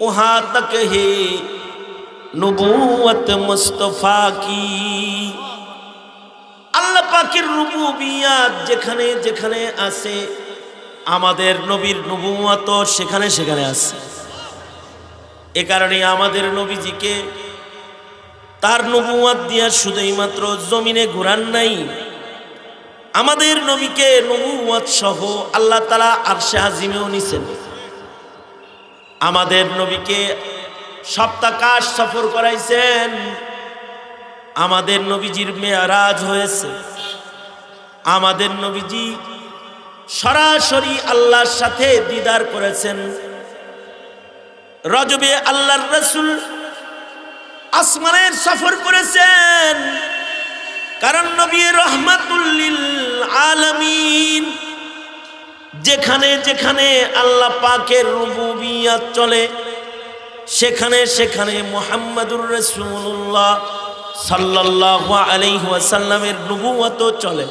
वहाँ तक है नबूवत मुस्तफ़ा की। আল্লাহ পাকের রুবুবিয়াত যেখানে যেখানে আছে, আমাদের নবীর নবুয়ত সেখানে সেখানে আছে। এ কারণে আমাদের নবীজিকে তার নবুয়ত দিয়া শুধুই মাত্র জমিনে ঘোরান নাই, আমাদের নবীকে নবুয়ত সহ আল্লাহ তাআলা আরশে আজিমেও নিছেন। আমাদের নবীকে সপ্তাকাশ সফর করাইছেন। আমাদের নবীজির মেরাজ হয়েছে। আমাদের নবীজি সরাসরি আল্লাহর সাথে দিদার করেছেন। রজবে আল্লাহর রাসূল আসমানের সফর করেছেন, কারণ নবী রহমাতুল লিল আলামিন। যেখানে যেখানে আল্লাহ পাকের রুবুবিয়ত চলে সেখানে সেখানে মুহাম্মাদুর রাসূলুল্লাহ সাল্লাল্লাহু আলাইহি ওয়াসাল্লামের নবুয়ত চলে।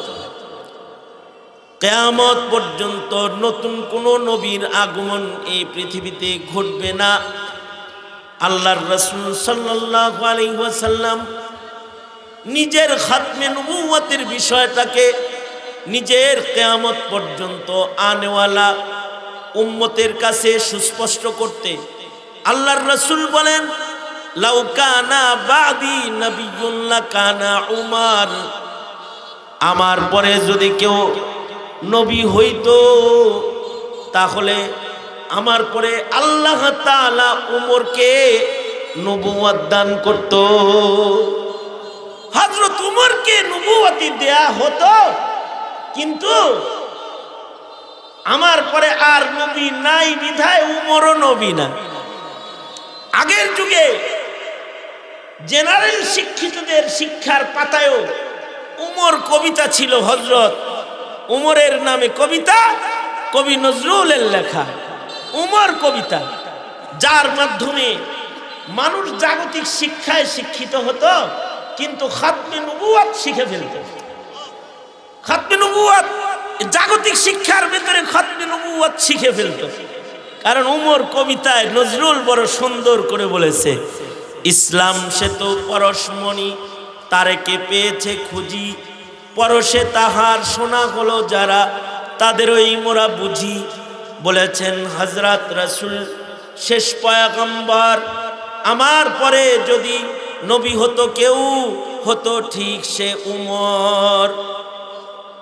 কিয়ামত পর্যন্ত নতুন কোন নবীর আগমন এই পৃথিবীতে ঘটবে না। আল্লাহর রাসূল সাল্লাল্লাহু আলাইহি ওয়াসাল্লাম নিজের খাতমে নবুয়তের বিষয়টাকে নিজের কিয়ামত পর্যন্ত আনেওয়ালা উম্মতের কাছে সুস্পষ্ট করতে আল্লাহর রাসূল বলেন, লাউ কানা বাদি নবিয়্যুন লাকানা উমর। আমার পরে যদি কেউ নবী হইতো তাহলে আমার পরে আল্লাহ তাআলা উমরকে নবুয়ত দান করত। হযরত উমরকে নবুয়তি দেয়া হতো, কিন্তু আমার পরে আর নবী নাই বিধায় উমরও নবী না। আগের যুগে জেনারেল শিক্ষিতদের শিক্ষার পাতায়ও উমর কবিতা ছিল। হযরত উমরের নামে কবিতা, কবি নজরুলের লেখা উমর কবিতা, যার মাধ্যমে মানুষ জাগতিক শিক্ষায় শিক্ষিত হতো, কিন্তু খাতমে নবুয়ত শিখে ফেলত। খাতমে নবুয়ত জাগতিক শিক্ষার ভিতরে খাতমে নবুয়ত শিখে ফেলত। কারণ উমর কবিতায় নজরুল বড় সুন্দর করে বলেছে, ইসলাম সে তো পরশমণি তারেকে পেয়েছে খুঁজি, পরশে তাহার শোনা হলো যারা তাদেরই মোরা বুঝি। বলেছেন হযরত রাসূল শেষ পয়গম্বর, আমার পরে যদি নবী হতো কেউ হতো ঠিক সে উমর।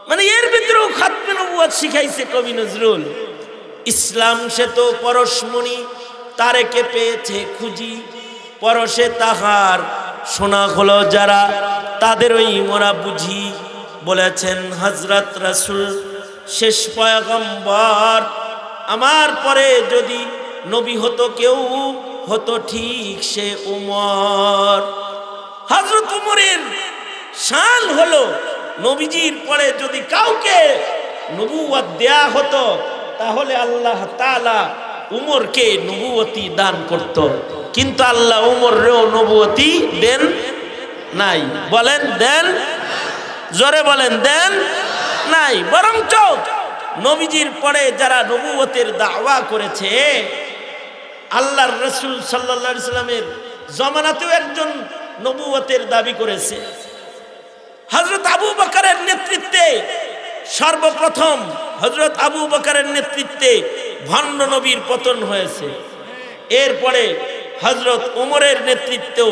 মানে এর ভিতরেও খাতমে নবুয়ত শিখাইছে কবি নজরুল। ইসলাম সে তো পরশমণি তারেকে পেয়েছে খুঁজি, পরশে তাহার শোনা হলো যারা তাদেরই মোরা বুঝি। বলেছেন হযরত রাসূল শেষ পয়গম্বর, আমার পরে যদি নবী হতো কেউ হতো ঠিক সে উমর। হযরত উমরের শান হলো নবীজির পরে যদি কাউকে নবুয়ত দেয়া হতো তাহলে আল্লাহ তাআলা উমরকে নবুয়তি দান করত, কিন্তু আল্লাহ উমরেও নবুয়তি দেন নাই। বলেন দেন, জোরে বলেন দেন নাই। বরঞ্চ নবীজির পরে যারা নবুয়তের দাওয়া করেছে, আল্লাহর রাসূল সাল্লাল্লাহু আলাইহি সাল্লামের জামানাতেও একজন নবুয়তের দাবি করেছে। হযরত আবু বকরের নেতৃত্বে সর্বপ্রথম হযরত আবু বকরের নেতৃত্বে ভণ্ড নবীর পতন হয়েছে। এরপরে হযরত উমরের নেতৃত্বেও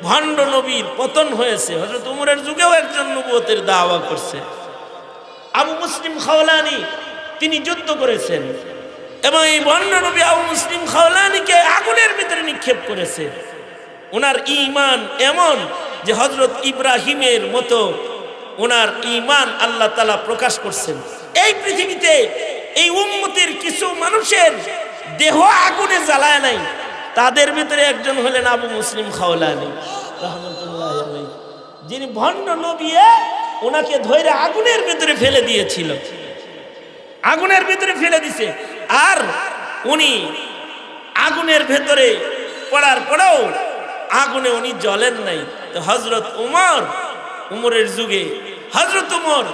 ভণ্ড নবীর পতন হয়েছে। হযরত উমরের যুগেও একজন নবুয়তের দাওয়া করছে। আবু মুসলিম খাওলানি তিনি যুদ্ধ করেছেন, এবং এই ভণ্ড নবী আবু মুসলিম খাওলানিকে আগুনের ভিতরে নিক্ষেপ করেছে। ওনার ঈমান এমন যে হযরত ইব্রাহিমের মতো ওনার ঈমান আল্লাহ তাআলা প্রকাশ করছেন। এই পৃথিবীতে এই উম্মতের কিছু মানুষের দেহ আগুনে জ্বালায় নাই, তাদের ভিতরে একজন হলেন আবু মুসলিম খাওলানি রাহমাতুল্লাহি আলাইহি, যিনি ভণ্ড নবী ওনাকে ধরে আগুনের ভিতরে ফেলে দিয়েছিল, আগুনের ভিতরে ফেলে দিছে। আর উনি আগুনের ভেতরে পড়ার পরেও আগুনে উনি জ্বলেন নাই। তো হযরত উমরের যুগে হযরত উমর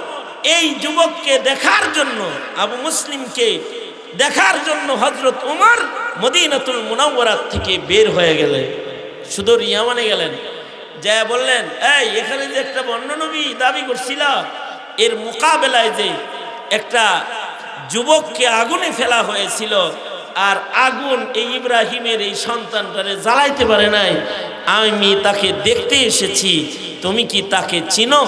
এই যুবককে দেখার জন্য, আবু মুসলিমকে দেখার জন্য হযরত উমর মদিনাতুল মুনাওয়ারা থেকে বের হয়ে গেলেন, সুদূর ইয়ামানে গেলেন। যা বললেন, এই এখানে যে একটা বন্য নবী দাবি করছিল, এর মোকাবেলায় যে একটা যুবককে আগুনে ফেলা হয়েছিল, আর আগুন এই ইব্রাহিমের এই সন্তানটারে জ্বালাইতে পারে নাই, আমি তাকে দেখতে এসেছি, তুমি কি তাকে চিনো?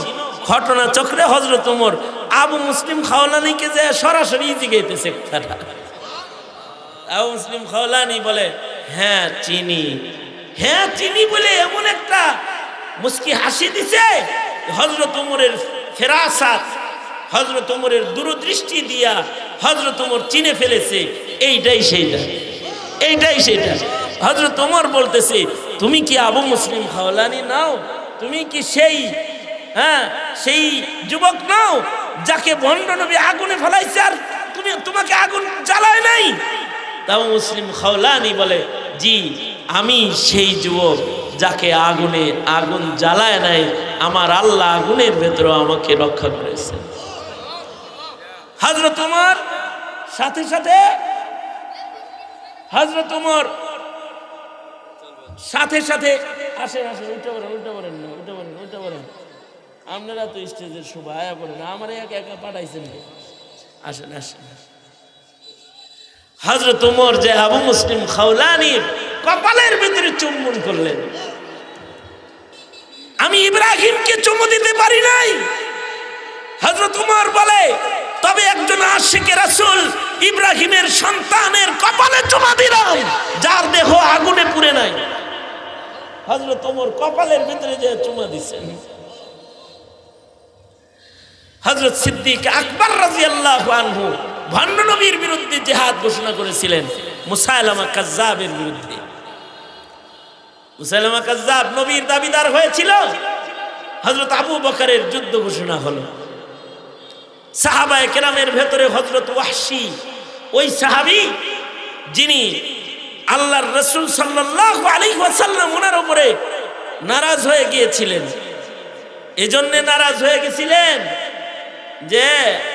ঘটনা চক্রে হযরত উমর আবু মুসলিম খাওলানিকে যে সরাসরি জিজ্ঞাসা কথাটা। আবু মুসলিম খাওলানি বলে, হ্যাঁ চিনি, হ্যাঁ চিনি বলে এমন একটা মুস্কি হাসি দিছে, হযরত উমরের ফেরাসাত, হযরত উমরের দূরদৃষ্টি দিয়া হযরত উমর চিনে ফেলেছে এইটাই সেইটা, এইটাই সেইটা। হযরত উমর বলতেছে, তুমি কি আবু মুসলিম খাওলানি নাও? তুমি কি সেই সেই যুবক নাও যাকে ভণ্ড নবী আগুনে ফেলাইছে আর তোমাকে আগুন জ্বালায় নাই? আবু মুসলিম খাওলানি বলে, জি আমি সেই যুবক যাকে আগুন জ্বালায় নাই, আমার আল্লাহ আগুনের ভেতরে আমাকে রক্ষা করেছেন। হযরত উমর সাথে সাথে হযরত উমর সাথে সাথে আসেন উল্টা বলেন আপনারা তো স্টেজের শোভা আয়া করেন, আমার একা পাঠাইছেন, আসেন আসেন। হযরত উমর যে আবু মুসলিম খাওলানির কপালের ভিতরে চুম্বন করলেন, আমি ইব্রাহিমকে চুমু দিতে পারি নাই। হযরত উমর বলে, তবে একজন আশিকে রাসূল ইব্রাহিমের সন্তানের কপালে চুমা দিলাম, যার দেহ আগুনে পুড়ে নাই। হযরত ওমর কপালের ভিতরে যে চুমা দিচ্ছেন। হযরত সিদ্দিক আকবর রাদিয়াল্লাহু আনহু ভণ্ড নবীর বিরুদ্ধে জিহাদ ঘোষণা করেছিলেন মুসাইলামা কাজ্জাবের বিরুদ্ধে। মুসাইলামা কাজ্জাব নবীর দাবিদার হয়েছিল, হযরত আবু বকরের যুদ্ধ ঘোষণা হলো। সাহাবায়ে কেরামের ভেতরে হযরত ওয়াহশী, ওই সাহাবী যিনি আল্লাহর রাসূল সাল্লাল্লাহু আলাইহি ওয়াসাল্লাম ওনার উপরে নারাজ হয়ে গিয়েছিলেন। এজন্য নারাজ হয়ে গেছিলেন যে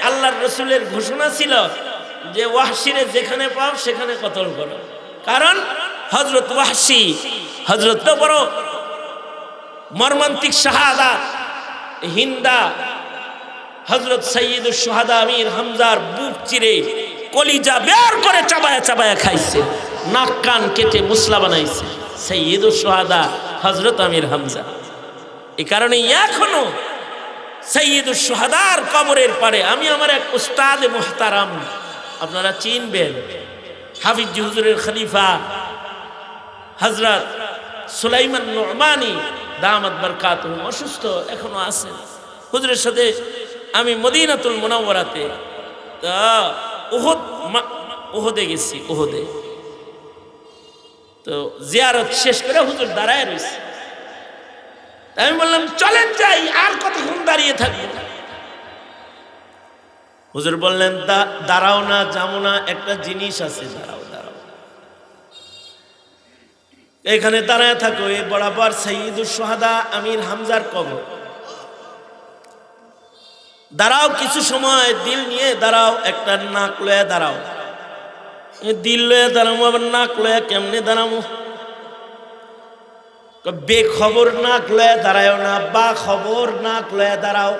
আল্লাহর রাসূলের ঘোষণা ছিল যে ওয়াহশীরে যেখানে পাও সেখানে কতল করো। কারণ হযরত ওয়াহশী হযরত বড় মর্মান্তিক শাহাদাত হিন্দা হযরত সাইয়্যিদুশ শুহাদা আমির হামজার বুক চিরে কলিজা বের করে চাবায়া চাবায়া খাইছে, নাক কান কেটে মুসলা বানাইছে সাইয়্যিদুশ শুহাদা হযরত আমির হামজা। এই কারণে এখনো সাইয়্যিদুশ শুহাদার কবরের পারে আমি আমার এক উস্তাদ মুহতারাম আপনারা চিনবেন, হাফিজ হুজুরের খলিফা হযরত সুলাইমান নুমানী দামাত বরকাতুহু অসুস্থ এখনো আছেন। হুজুরের সাথে আমি মদিনাতুল মুনাওয়ারাতে উহুদে গেছি, উহুদে তো জিয়ারত শেষ করে হুজুর দাঁড়ায় রয়েছে। আমি বললাম চলেন যাই, আর কতক্ষণ দাঁড়িয়ে থাকবো? হুজুর বললেন দাঁড়াও না, যাবো না, একটা জিনিস আছে, দাঁড়াও দাঁড়াও, এখানে দাঁড়ায় থাকো। এই বরাবর সাইয়্যিদুশ শুহাদা আমির হামজার কবর, দাঁড়াও কিছু সময়, দিল নিয়ে দাঁড়াও, একটা নাক লয়ে দাঁড়াও। দিল লয়ে দাঁড়াবো আবার নাক লয়ে কেমনে দাঁড়াবো? বেখবর নাক লয়ে দাঁড়াও না, বা খবর নাক লয়ে দাঁড়াও।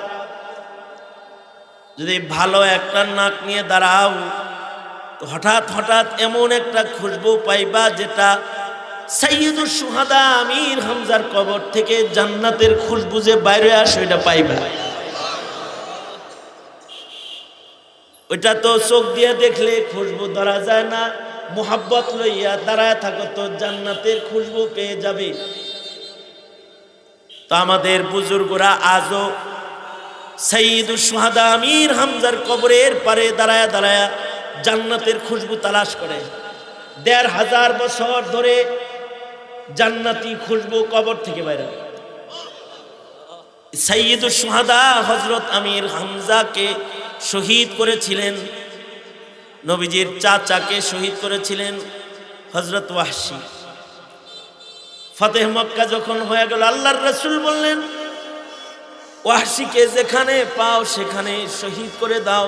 যদি ভালো একটা নাক নিয়ে দাঁড়াও তো হঠাৎ হঠাৎ এমন একটা খুশবু পাইবা যেটা সাইয়্যিদুশ শুহাদা আমির হামজার কবর থেকে জান্নাতের খুশবু যে বাইরে আসে এটা পাইবা। ওইটা তো চোখ দিয়ে দেখলে খুশবু ধরা যায় না, মোহাব্বত লইয়া দাঁড়ায় থাকো তো জান্নাতের খুশবু পেয়ে যাবে। তো আমাদের বুজুর্গরা আজও সাইয়্যিদুশ শুহাদা আমির হামজার কবরের পারে দাঁড়ায় দাঁড়ায় জান্নাতের খুশবু তালাশ করে। ১৫০০ বছর ধরে জান্নাতি খুশবু কবর থেকে বাইরে। সাইয়্যিদুশ শুহাদা হযরত আমির হামজাকে শহীদ করেছিলেন, নবীজির চাচাকে শহীদ করেছিলেন হযরত ওয়াহশী। ফাতেহ মক্কা যখন হয়ে গেল, আল্লাহর রাসূল বললেন ওয়াহশীকে যেখানে পাও সেখানে শহীদ করে দাও,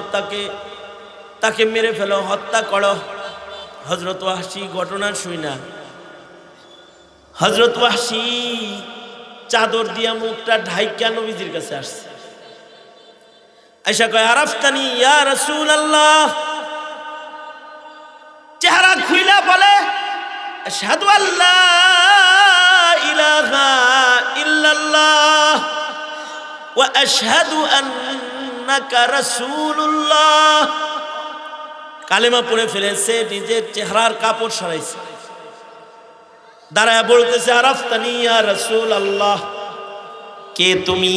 তাকে মেরে ফেলো, হত্যা করো। হযরত ওয়াহশী ঘটনা শুইনা হযরত ওয়াহশী চাদর দিয়া মুখটা ঢাইকা নবীজির কাছে আসছে। আয়েশা কয়, আরাফতানি ইয়া রাসূলুল্লাহ। চেহারা খুইলা বলে, আশহাদু আল্লা ইলাহা ইল্লাল্লাহ ওয়া আশহাদু আন্নাকা রাসূলুল্লাহ। কালেমা পড়ে ফেলেছে, নিজের চেহারার কাপড় সরাইছে, দাঁড়ায় বলতেছে, আরাফতানি ইয়া রাসূলুল্লাহ। কে তুমি?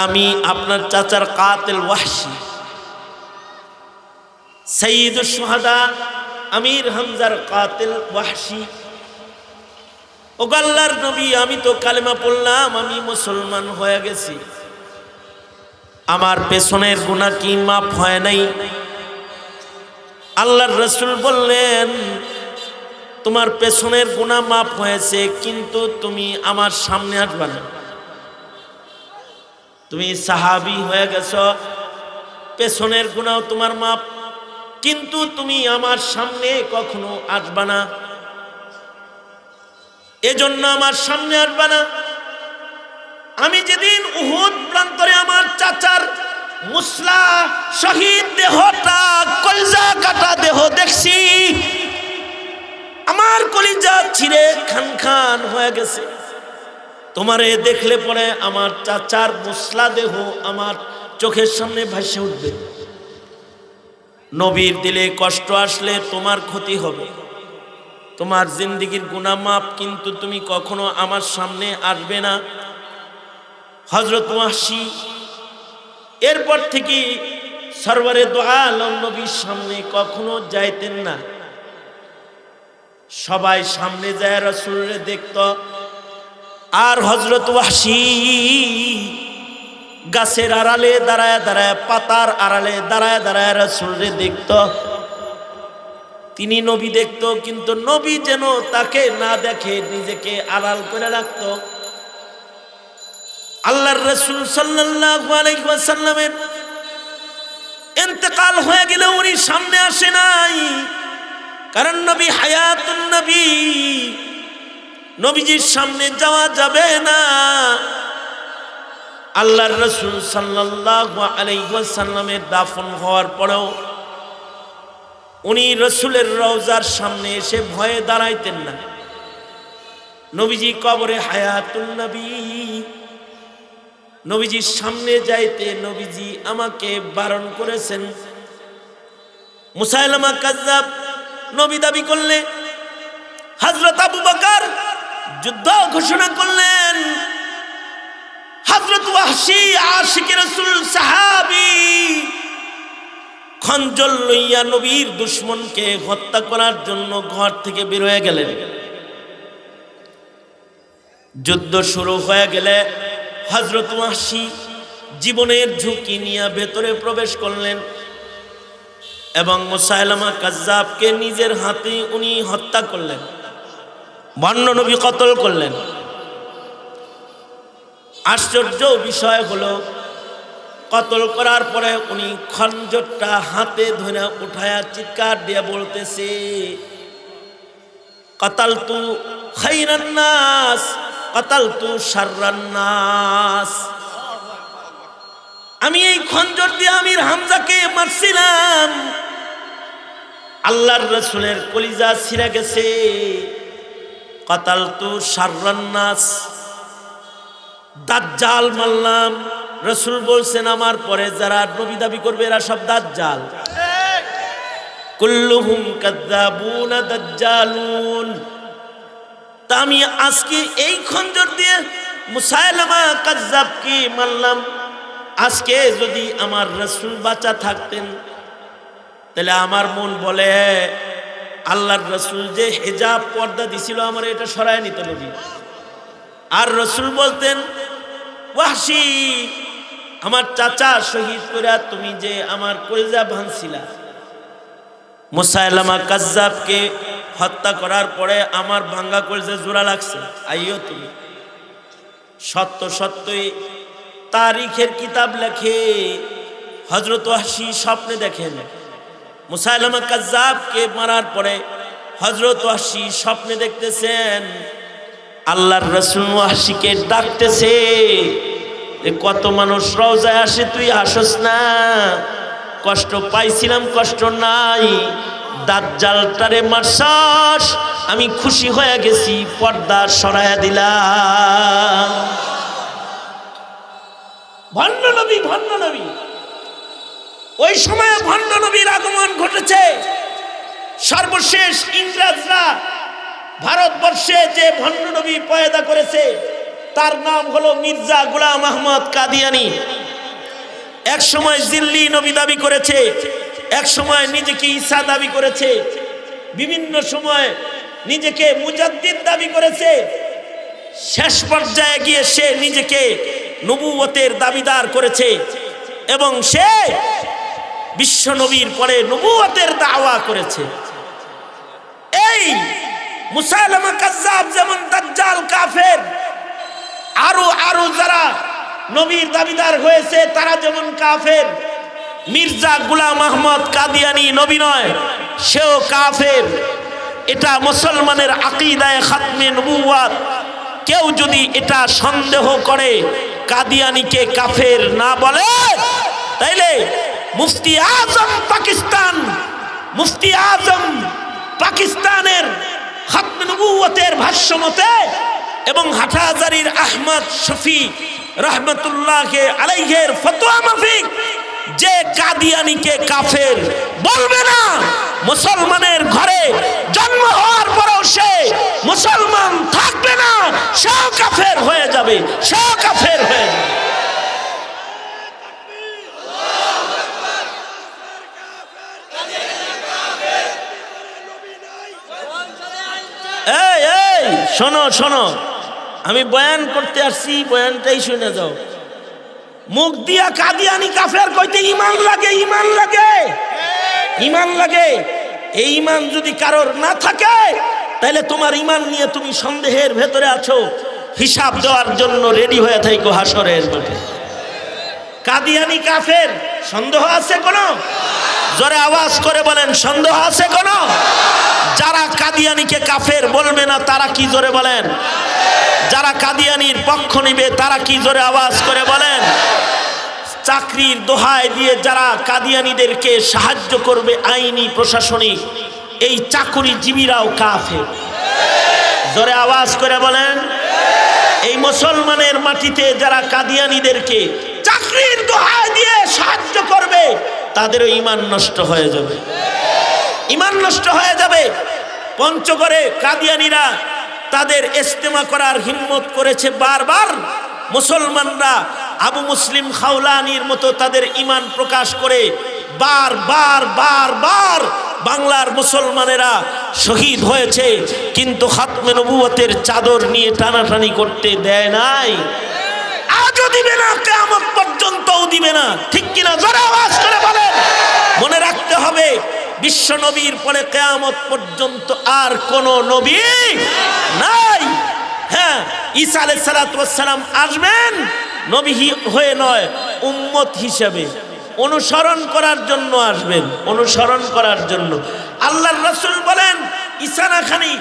আমি আপনার চাচার কাতিল ওয়াহশী, সাইয়্যিদুশ শুহাদা আমির হামজার কাতিল ওয়াহশী। ও আল্লাহর নবী, আমি তো কালেমা পড়লাম, আমি মুসলমান হয়ে গেছি, আমার পেছনের গুনাহ কি মাফ হয় নাই? আল্লাহর রাসূল বললেন, তোমার পেছনের গুনাহ মাফ হয়েছে, কিন্তু তুমি আমার সামনে আসবে না। তুমি সাহাবী হয়ে গেছো, পেছনের গুনাহ তোমার মাফ, কিন্তু তুমি আমার সামনে কখনো আসবে না। এজন্য আমার সামনে আসবে না। আমি যেদিন উহুদ প্রান্তরে আমার চাচার মুসলা শহীদ দেহটা, কলিজা কাটা দেহ দেখছি, আমার কলিজা ছিঁড়ে খান খান হয়ে গেছে। তোমারে দেখলে পরে আমার চাচার মুসলা দেহ আমার চোখের সামনে ভাসে উঠবে। নবীর দিলে কষ্ট আসলে তোমার ক্ষতি হবে, তোমার জিন্দেগীর গুনাহ মাপ, কিন্তু তুমি কখনো আমার সামনে আসবে না। হযরত ওয়াহশী এরপর থেকে সরওয়ারে দো আলম নবীর সামনে কখনো যাইতেন না। সবাই সামনে যায় রাসূলরে দেখত, আর হযরত ওয়াহশী গাছের আড়ালে দাঁড়ায় দাঁড়ায়, পাতার আড়ালে দাঁড়ায় দাঁড়ায় রাসূলরে দেখত। তিনি নবী দেখত, কিন্তু নবী যেন তাকে না দেখে নিজেকে আড়াল করে রাখত। আল্লাহর রাসূল সাল্লাল্লাহু আলাইহি ওয়াসাল্লামের ইন্তেকাল হয়ে গেলে উনি সামনে আসে নাই, কারণ নবী হায়াতুন নবী, নবীজির সামনে যাওয়া যাবে না। আল্লাহর রাসূল সাল্লাল্লাহু আলাইহি ওয়াসাল্লামের দাফন হওয়ার পরেও উনি রাসূলের রওজার সামনে এসে ভয়ে দাঁড়াইতেন না। নবীজি কবরে হায়াতুন নবী, নবীজির সামনে যাইতে নবীজি আমাকে বারণ করেছেন। মুসাইলামা কাযযাব নবী দাবি করলে হযরত আবু বকর যুদ্ধ ঘোষণা করলেন। হযরত ওয়াহশী আশিকে রাসূল সাহাবী খঞ্জর লইয়া নবীর দুশমনকে হত্যা করার জন্য ঘর থেকে বের হয়ে গেলেন। যুদ্ধ শুরু হয়ে গেলে হযরত ওয়াহশী জীবনের ঝুঁকি নিয়ে ভেতরে প্রবেশ করলেন এবং মুসাইলামা কাযযাবকে নিজের হাতে উনি হত্যা করলেন, বন্য নবী কতল করলেন। আশ্চর্য বিষয় হলো, কতল করার পরে উনি খঞ্জরটা হাতে ধরে উঠায়া চিৎকার দিয়ে বলতেছে, কাতালতু খায়রান নাস কাতালতু শাররান নাস। আমি এই খঞ্জর দিয়ে আমির হামজাকে মারছিলাম, আল্লাহর রাসূলের কলিজা ছিঁড়ে গেছে। কাতালতু শাররান নাস, দাজ্জাল মারলাম, রাসূল বলছেন আমার পরে যারা নবী দাবি করবে এরা সব দাজ্জাল, কুল্লুহুম কাযযাবুন দাজ্জালুন। তা আমি আজকে এই খঞ্জর দিয়ে মুসাইলামা কাযযাবকে মানলাম। আজকে যদি আমার রাসূল বাঁচা থাকতেন তাহলে আমার মন বলে আল্লাহর রাসূল যে হিজাব পর্দা দিছিল আমার এটা সরায় নিতে নবী। আর রাসূল বলতেন ওয়াহশী আমার চাচা শহীদ করে তুমি যে আমার কলিজা ভাঙছিলা, মুসাইলামা কাযযাবকে হত্যা করার পরে আমার ভাঙ্গা কলিজা জোড়া লাগছে। আইও তুমি সত্য সত্যই তারিখের কিতাব লেখে হযরত ওয়াহশী স্বপ্নে দেখেন মুসাইলামা কাযযাবকে মারার পরে হযরত ওয়াহশী স্বপ্নে দেখতেছেন আল্লাহর রাসূল ওয়াহশীকে ডাকতেছে, কত মানুষ রওজায় আসে তুই আসস না, কষ্ট পাইছিলাম কষ্ট নাই, দাজ্জালটারে মারছস আমি খুশি হয়ে গেছি, পর্দা সরায়া দিলাম। ভণ্ড নবী, ভণ্ড নবী। ওই সময়ে ভণ্ড নবীর আগমন ঘটেছে। সর্বশেষ ইংরেজরা ভারতবর্ষে যে ভণ্ড নবী পয়দা করেছে তার নাম হলো মির্জা গোলাম আহমদ কাদিয়ানী। এক সময় জিল্লি নবী দাবি করেছে, এক সময় নিজেকে ঈসা দাবি করেছে, বিভিন্ন সময় নিজেকে মুজাদ্দিদ দাবি করেছে। শেষ পর্যায়ে গিয়ে সে নিজেকে নবুয়তের দাবিদার করেছে এবং সে বিশ্ব নবীর পরে নবুয়তের দাওয়া করেছে। এই মুসাইলামা কাযযাব যেমন দাজ্জাল কাফের, আরো যারা নবীর দাবিদার হয়েছে তারা যেমন কাফের। মির্জা গোলাম আহমদ কাদিয়ানী নবী নয়, সেও কাফের। এটা মুসলমানের আকীদায়ে খাতমে নবুওয়াত। কেউ যদি এটা সন্দেহ করে কাদিয়ানীকে কাফের না বলে তাইলে মুফতি আজম পাকিস্তান, মুফতি আজম পাকিস্তানের খাতমে নবুওয়াতের ভাষ্য মতে এবং হাটহাজারীর আহমদ শফি রহমতুল্লাহ আলাইহির ফতোয়া মাফিক যে কাদিয়ানীকে কাফের বলবে না, মুসলমানের ঘরে জন্ম হওয়ার পরেও সে মুসলমান থাকবে না, সেও কাফের হয়ে যাবে, সেও কাফের হয়ে যাবে। এই এই শোনো শোনো, আমি বয়ান করতে আসছি, বয়ানটাই শুনে যাও। মুখ দিয়া কাদিয়ানী কাফের কইতে ঈমান লাগে, ঈমান লাগে, ঈমান লাগে। এই ঈমান যদি কারোর না থাকে তাহলে তোমার ঈমান নিয়ে তুমি সন্দেহের ভেতরে আছো। হিসাব দেওয়ার জন্য রেডি হয়ে থাকো হাসরের মাঠে। কাদিয়ানী কাফের, সন্দেহ আছে কোনো? জোরে আওয়াজ করে বলেন, সন্দেহ আছে কোনো? যারা কাদিয়ানীকে কাফের বলবে না তারা কি জোরে বলেন? যারা কাদিয়ানীর পক্ষ নিবে তারা কি জোরে আওয়াজ করে বলেন? চাকরির দোহাই দিয়ে যারা কাদিয়ানীদেরকে সাহায্য করবে আইনি প্রশাসনিক, এই চাকরিজীবীরাও কাফের। জোরে আওয়াজ করে বলেন। এই মুসলমানের মাটিতে যারা কাদিয়ানীদেরকে চাকরির দোহাই দিয়ে সাহায্য করবে তাদেরও ঈমান নষ্ট হয়ে যাবে, ঈমান নষ্ট হয়ে যাবে। পঞ্চগড়ে কাদিয়ানীরা তাদের ইজতেমা করার হিম্মত করেছে বারবার। মুসলমানরা আবু মুসলিম খাওলানির মতো তাদের ঈমান প্রকাশ করে বারবার বারবার বাংলার মুসলমানেরা শহীদ হয়েছে, কিন্তু খাতমে নবুয়তের চাদর নিয়ে টানাটানি করতে দেয় নাই। আজও দিবে না, কিয়ামত পর্যন্তও দিবে না, ঠিক কিনা? জোরে আওয়াজ করে বলেন। মনে রাখতে হবে বিশ্ব নবীর পরে কিয়ামত পর্যন্ত আর কোন নবী নাই। হ্যাঁ, ঈসা আলাইহিস সালাতু ওয়াস সালাম আসবেন নবী হয়ে নয়, উম্মত হিসেবে অনুসরণ করার জন্য আসবেন, অনুসরণ করার জন্য। আল্লাহর রাসূল বলেন ঈসা না খানি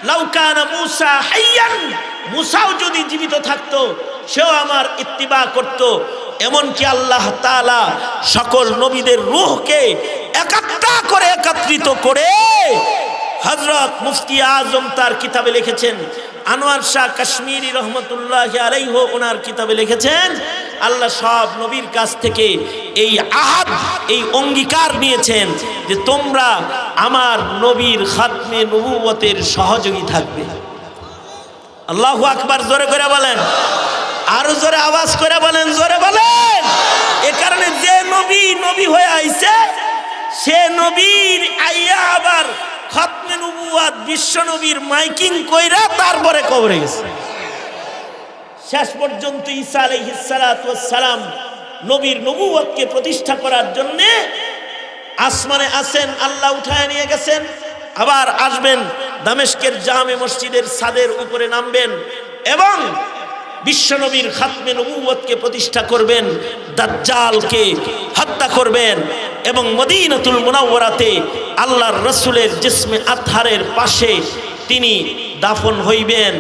লাউ কানা মূসা হাইয়ান, মূসাও যদি জীবিত থাকতো সেও আমার ইত্তিবা করত। এমনকি আল্লাহ তাআলা সকল নবীদের রূহকে একত্রিত করে হযরত মুফতি আজম তার কিতাবে লিখেছেন, আনোয়ার শাহ কাশ্মীরি রহমতুল্লাহ আলাইহি ওনার কিতাবে লিখেছেন আল্লাহ সব নবীর কাছ থেকে এই আহাদ, এই অঙ্গীকার নিয়েছেন যে তোমরা আমার নবীর খাতমে নবুয়তের সহযোগী থাকবে। আল্লাহু আকবার, জোরে করে বলেন, আরো জোরে আওয়াজ করে বলেন, জোরে বলেন। এ কারণে যে নবী নবী হয়ে আইছে, সে নবীর আইয়া আবার খাতমে নবুয়ত বিশ্ব নবীর মাইকিং কইরা তারপরে কবরে গেছে। শেষ পর্যন্ত ঈসা আলাইহিস সালাতু ওয়াস সালাম নবীর নবুয়তকে প্রতিষ্ঠা করার জন্য আসমানে আছেন, আল্লাহ উঠায় নিয়ে গেছেন, আবার আসবেন দামেস্কের জামে মসজিদের ছাদের উপরে নামবেন এবং বিশ্বনবীর খাতমে নবুয়তকে প্রতিষ্ঠা করবেন, দাজ্জালকে হত্যা করবেন এবং মদিনাতুল মুনাওয়ারাতে আল্লাহর রাসূলের জিসমে আতহারের পাশে তিনি দাফন হইবেন।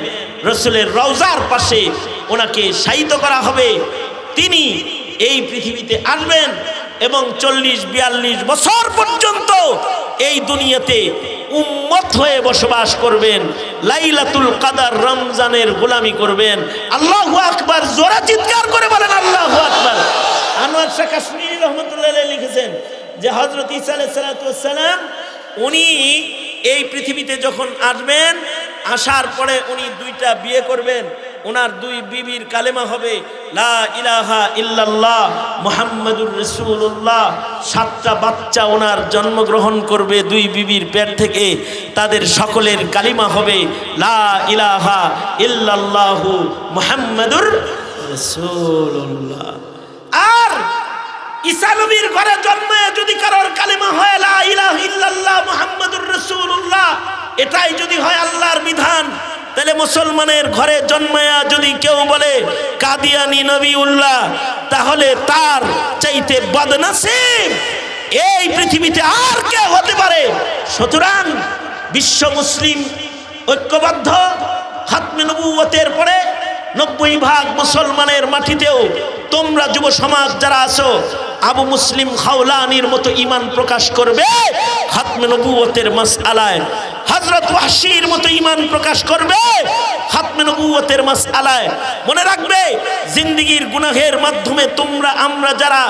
রাসূলের রওজার পাশে ওনাকে শায়িত করা হবে। তিনি এই পৃথিবীতে আসবেন এবং 40-42 বছর পর্যন্ত এই দুনিয়াতে উম্মত হয়ে বসবাস করবেন। লাইলাতুল কদর, রমজানের গোলামি করবেন। আল্লাহু আকবার, জোরে চিৎকার করে বলেন আল্লাহু আকবার। আনোয়ার শাহ কাশ্মীরি রহমাতুল্লাহ আলাইহি লিখেছেন যে হযরত ঈসা আলাইহিস সালাতু ওয়াস সালাম উনি এই পৃথিবীতে যখন আসবেন, আসার পরে উনি 2টা বিয়ে করবেন। ওনার 2 বিবির কালেমা হবে লা ইলাহা ইল্লাল্লাহ মুহাম্মাদুর রাসূলুল্লাহ। 7টা বাচ্চা ওনার জন্মগ্রহণ করবে 2 বিবির পেট থেকে, তাদের সকলের কালিমা হবে লা ইলাহা ইল্লাল্লাহু মুহাম্মাদুর রাসূলুল্লাহ। আর ঈসা নবীর ঘরে জন্মে যদি কারোর কালিমা হয় লা ইলাহা ইল্লাল্লাহ মুহাম্মাদুর রাসূলুল্লাহ, এটাই যদি হয় আল্লাহর বিধান, তাহলে মুসলমানের ঘরে জন্মায়া যদি কেউ বলে কাদিয়ানি নবীউল্লাহ, তাহলে তার চাইতে বদনসিব এই পৃথিবীতে আর কে হতে পারে? সুতরাং বিশ্ব মুসলিম ঐক্যবদ্ধ, খাতমে নবুয়তের পরে 90% মুসলমানের মাটিতেও তোমরা যুব সমাজ যারা আছো, আবু মুসলিম খাওলানির মতো ঈমান প্রকাশ করবে খাতমে নবুয়তের মাসআলায়, হযরত ওয়াহশীর মতো ঈমান প্রকাশ করবে খাতমে নবুয়তের মাসআলায়। মনে রাখবে, জিন্দেগীর গুনাহের মাধ্যমে আমরা যারা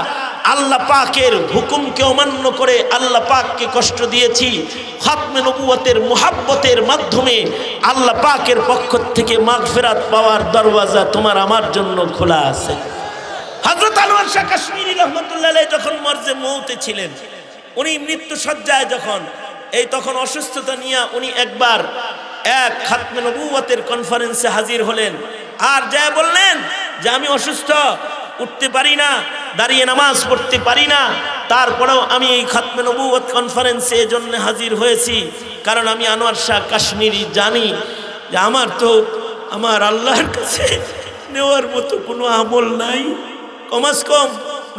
আল্লাহ পাকের হুকুমকে অমান্য করে আল্লাহ পাককে কষ্ট দিয়েছি, খাতমে নবুয়তের মুহাব্বতের মাধ্যমে আল্লাহ পাকের পক্ষ থেকে মাগফিরাত পাওয়ার দরওয়াজা তোমার আমার জন্য খোলা আছে। হযরত আনোয়ার শাহ কাশ্মীরি রহমাতুল্লাহ আলাইহি যখন মরজে মউতে ছিলেন, উনি মৃত্যু সজ্জায় তখন অসুস্থতা নিয়ে উনি একবার এক খাতমে নবুয়তের কনফারেন্সে হাজির হলেন। আর যা বললেন যে আমি অসুস্থ, উঠতে পারি না, দাঁড়িয়ে নামাজ পড়তে পারি না, তারপরেও আমি এই খাতমে নবুয়ত কনফারেন্সে এজন্য হাজির হয়েছি কারণ আমি আনোয়ার শাহ কাশ্মীরি জানি যে আমার তো আমার আল্লাহর কাছে নেওয়ার মতো কোনো আমল নাই। কমাস কম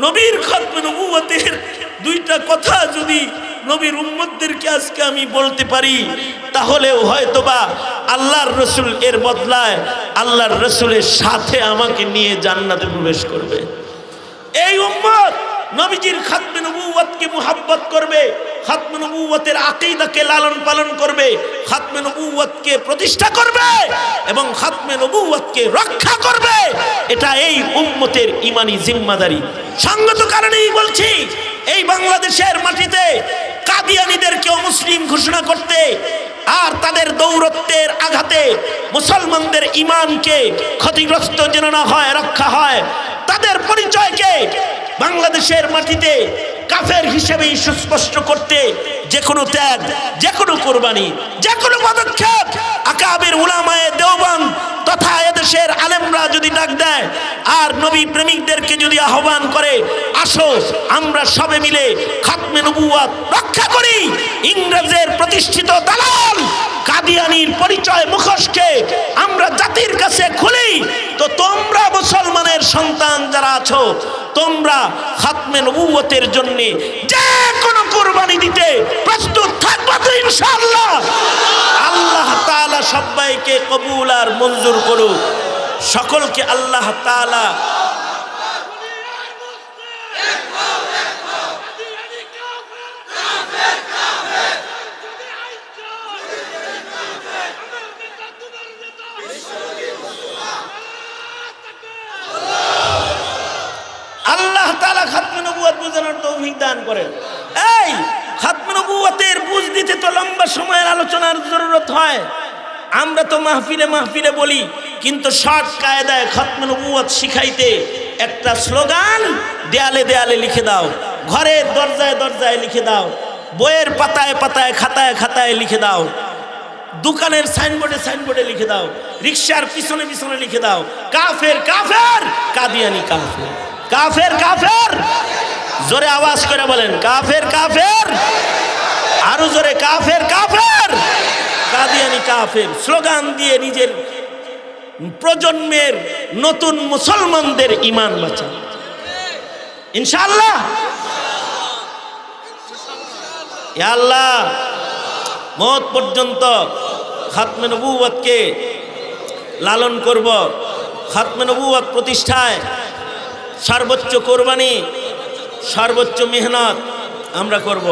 নবীর খাতমে নবুয়তের 2টা কথা যদি নবীর উম্মতদেরকে আজকে আমি বলতে পারি, তাহলেও হয়তোবা আল্লাহর রাসূল এর বদলায় আল্লাহর রাসূলের সাথে আমাকে নিয়ে জান্নাতে প্রবেশ করবে। এই উম্মত নবীজির খাতমে নবুয়তকে মুহাব্বত করবে, খাতমে নবুয়তের আকীদাকে লালন পালন করবে, খাতমে নবুয়তকে প্রতিষ্ঠা করবে এবং খাতমে নবুয়তকে রক্ষা করবে। এটা এই উম্মতের ঈমানি জিম্মাদারি। সঙ্গত কারণেই বলছি, এই বাংলাদেশের মাটিতে কাদিয়ানীদেরকে অমুসলিম ঘোষণা করতে আর তাদের দৌরত্বের আঘাতে মুসলমানদের ঈমানকে ক্ষতিগ্রস্ত যেন না হয়, রক্ষা হয়, তাদের পরিচয়কে বাংলাদেশের মাটিতে কাফের হিসেবেই সুস্পষ্ট করতে যে কোনো ত্যাগ, যে কোনো কোরবানি, যে কোনো পদক্ষেপ আকাবের উলামায়ে দেওবন্দ তথা এদেশের আলেমরা যদি ডাক দেয় আর নবী প্রেমিকদেরকে যদি আহ্বান করে, আসো আমরা সবে মিলে খাতমে নবুয়ত রক্ষা করি, ইংরেজের প্রতিষ্ঠিত দালাল কাদিয়ানির পরিচয় মুখোশকে আমরা জাতির কাছে খুলি, তো তোমরা মুসলমানের সন্তান যারা আছো, তোমরা খাতমে নবুয়তের জন্য যে কোনো কুরবানি দিতে প্রস্তুত থাকবে তো ইনশাআল্লাহ। আল্লাহ তাআলা সবাইকে কবুল আর মঞ্জুর করুক। সকলকে আল্লাহ তাআলা বোঝানোর তৌফিক দান করেন। এই খাতমে নবুয়তের বুঝ দিতে তো লম্বা সময়ের আলোচনার জরুরত হয়। আমরা তো মাহফিলে মাহফিলে বলি, কিন্তু শর্ট কায়দায় খাতমে নবুয়ত শিখাইতে একটা স্লোগান দেয়ালে দেয়ালে লিখে দাও, ঘরের দরজায় দরজায় লিখে দাও, বইয়ের পাতায় পাতায় খাতায় খাতায় লিখে দাও, দোকানের সাইনবোর্ডে সাইনবোর্ডে লিখে দাও, রিকশার পিছনে পিছনে লিখে দাও, কাফের কাফের, কাদিয়ানি কাফের, কাফের কাফের। জোরে আওয়াজ করে বলেন, কাফের কাফের, আরো জোরে, কাফের কাফের, কাদিয়ানি কাফের। স্লোগান দিয়ে নিজের প্রজন্মের নতুন মুসলমানদের ঈমান বাঁচান ইনশাআল্লাহ। ইয়া আল্লাহ, মওত পর্যন্ত খাতমে নবুয়তকে লালন করব, খাতমে নবুয়ত প্রতিষ্ঠায় সর্বোচ্চ কোরবানি, সর্বোচ্চ মেহনত আমরা করব।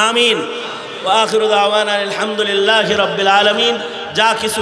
আমিন। ওয়া আখিরু দাওয়ানা আলহামদুলিল্লাহি রাব্বিল আলামিন। যা কিছু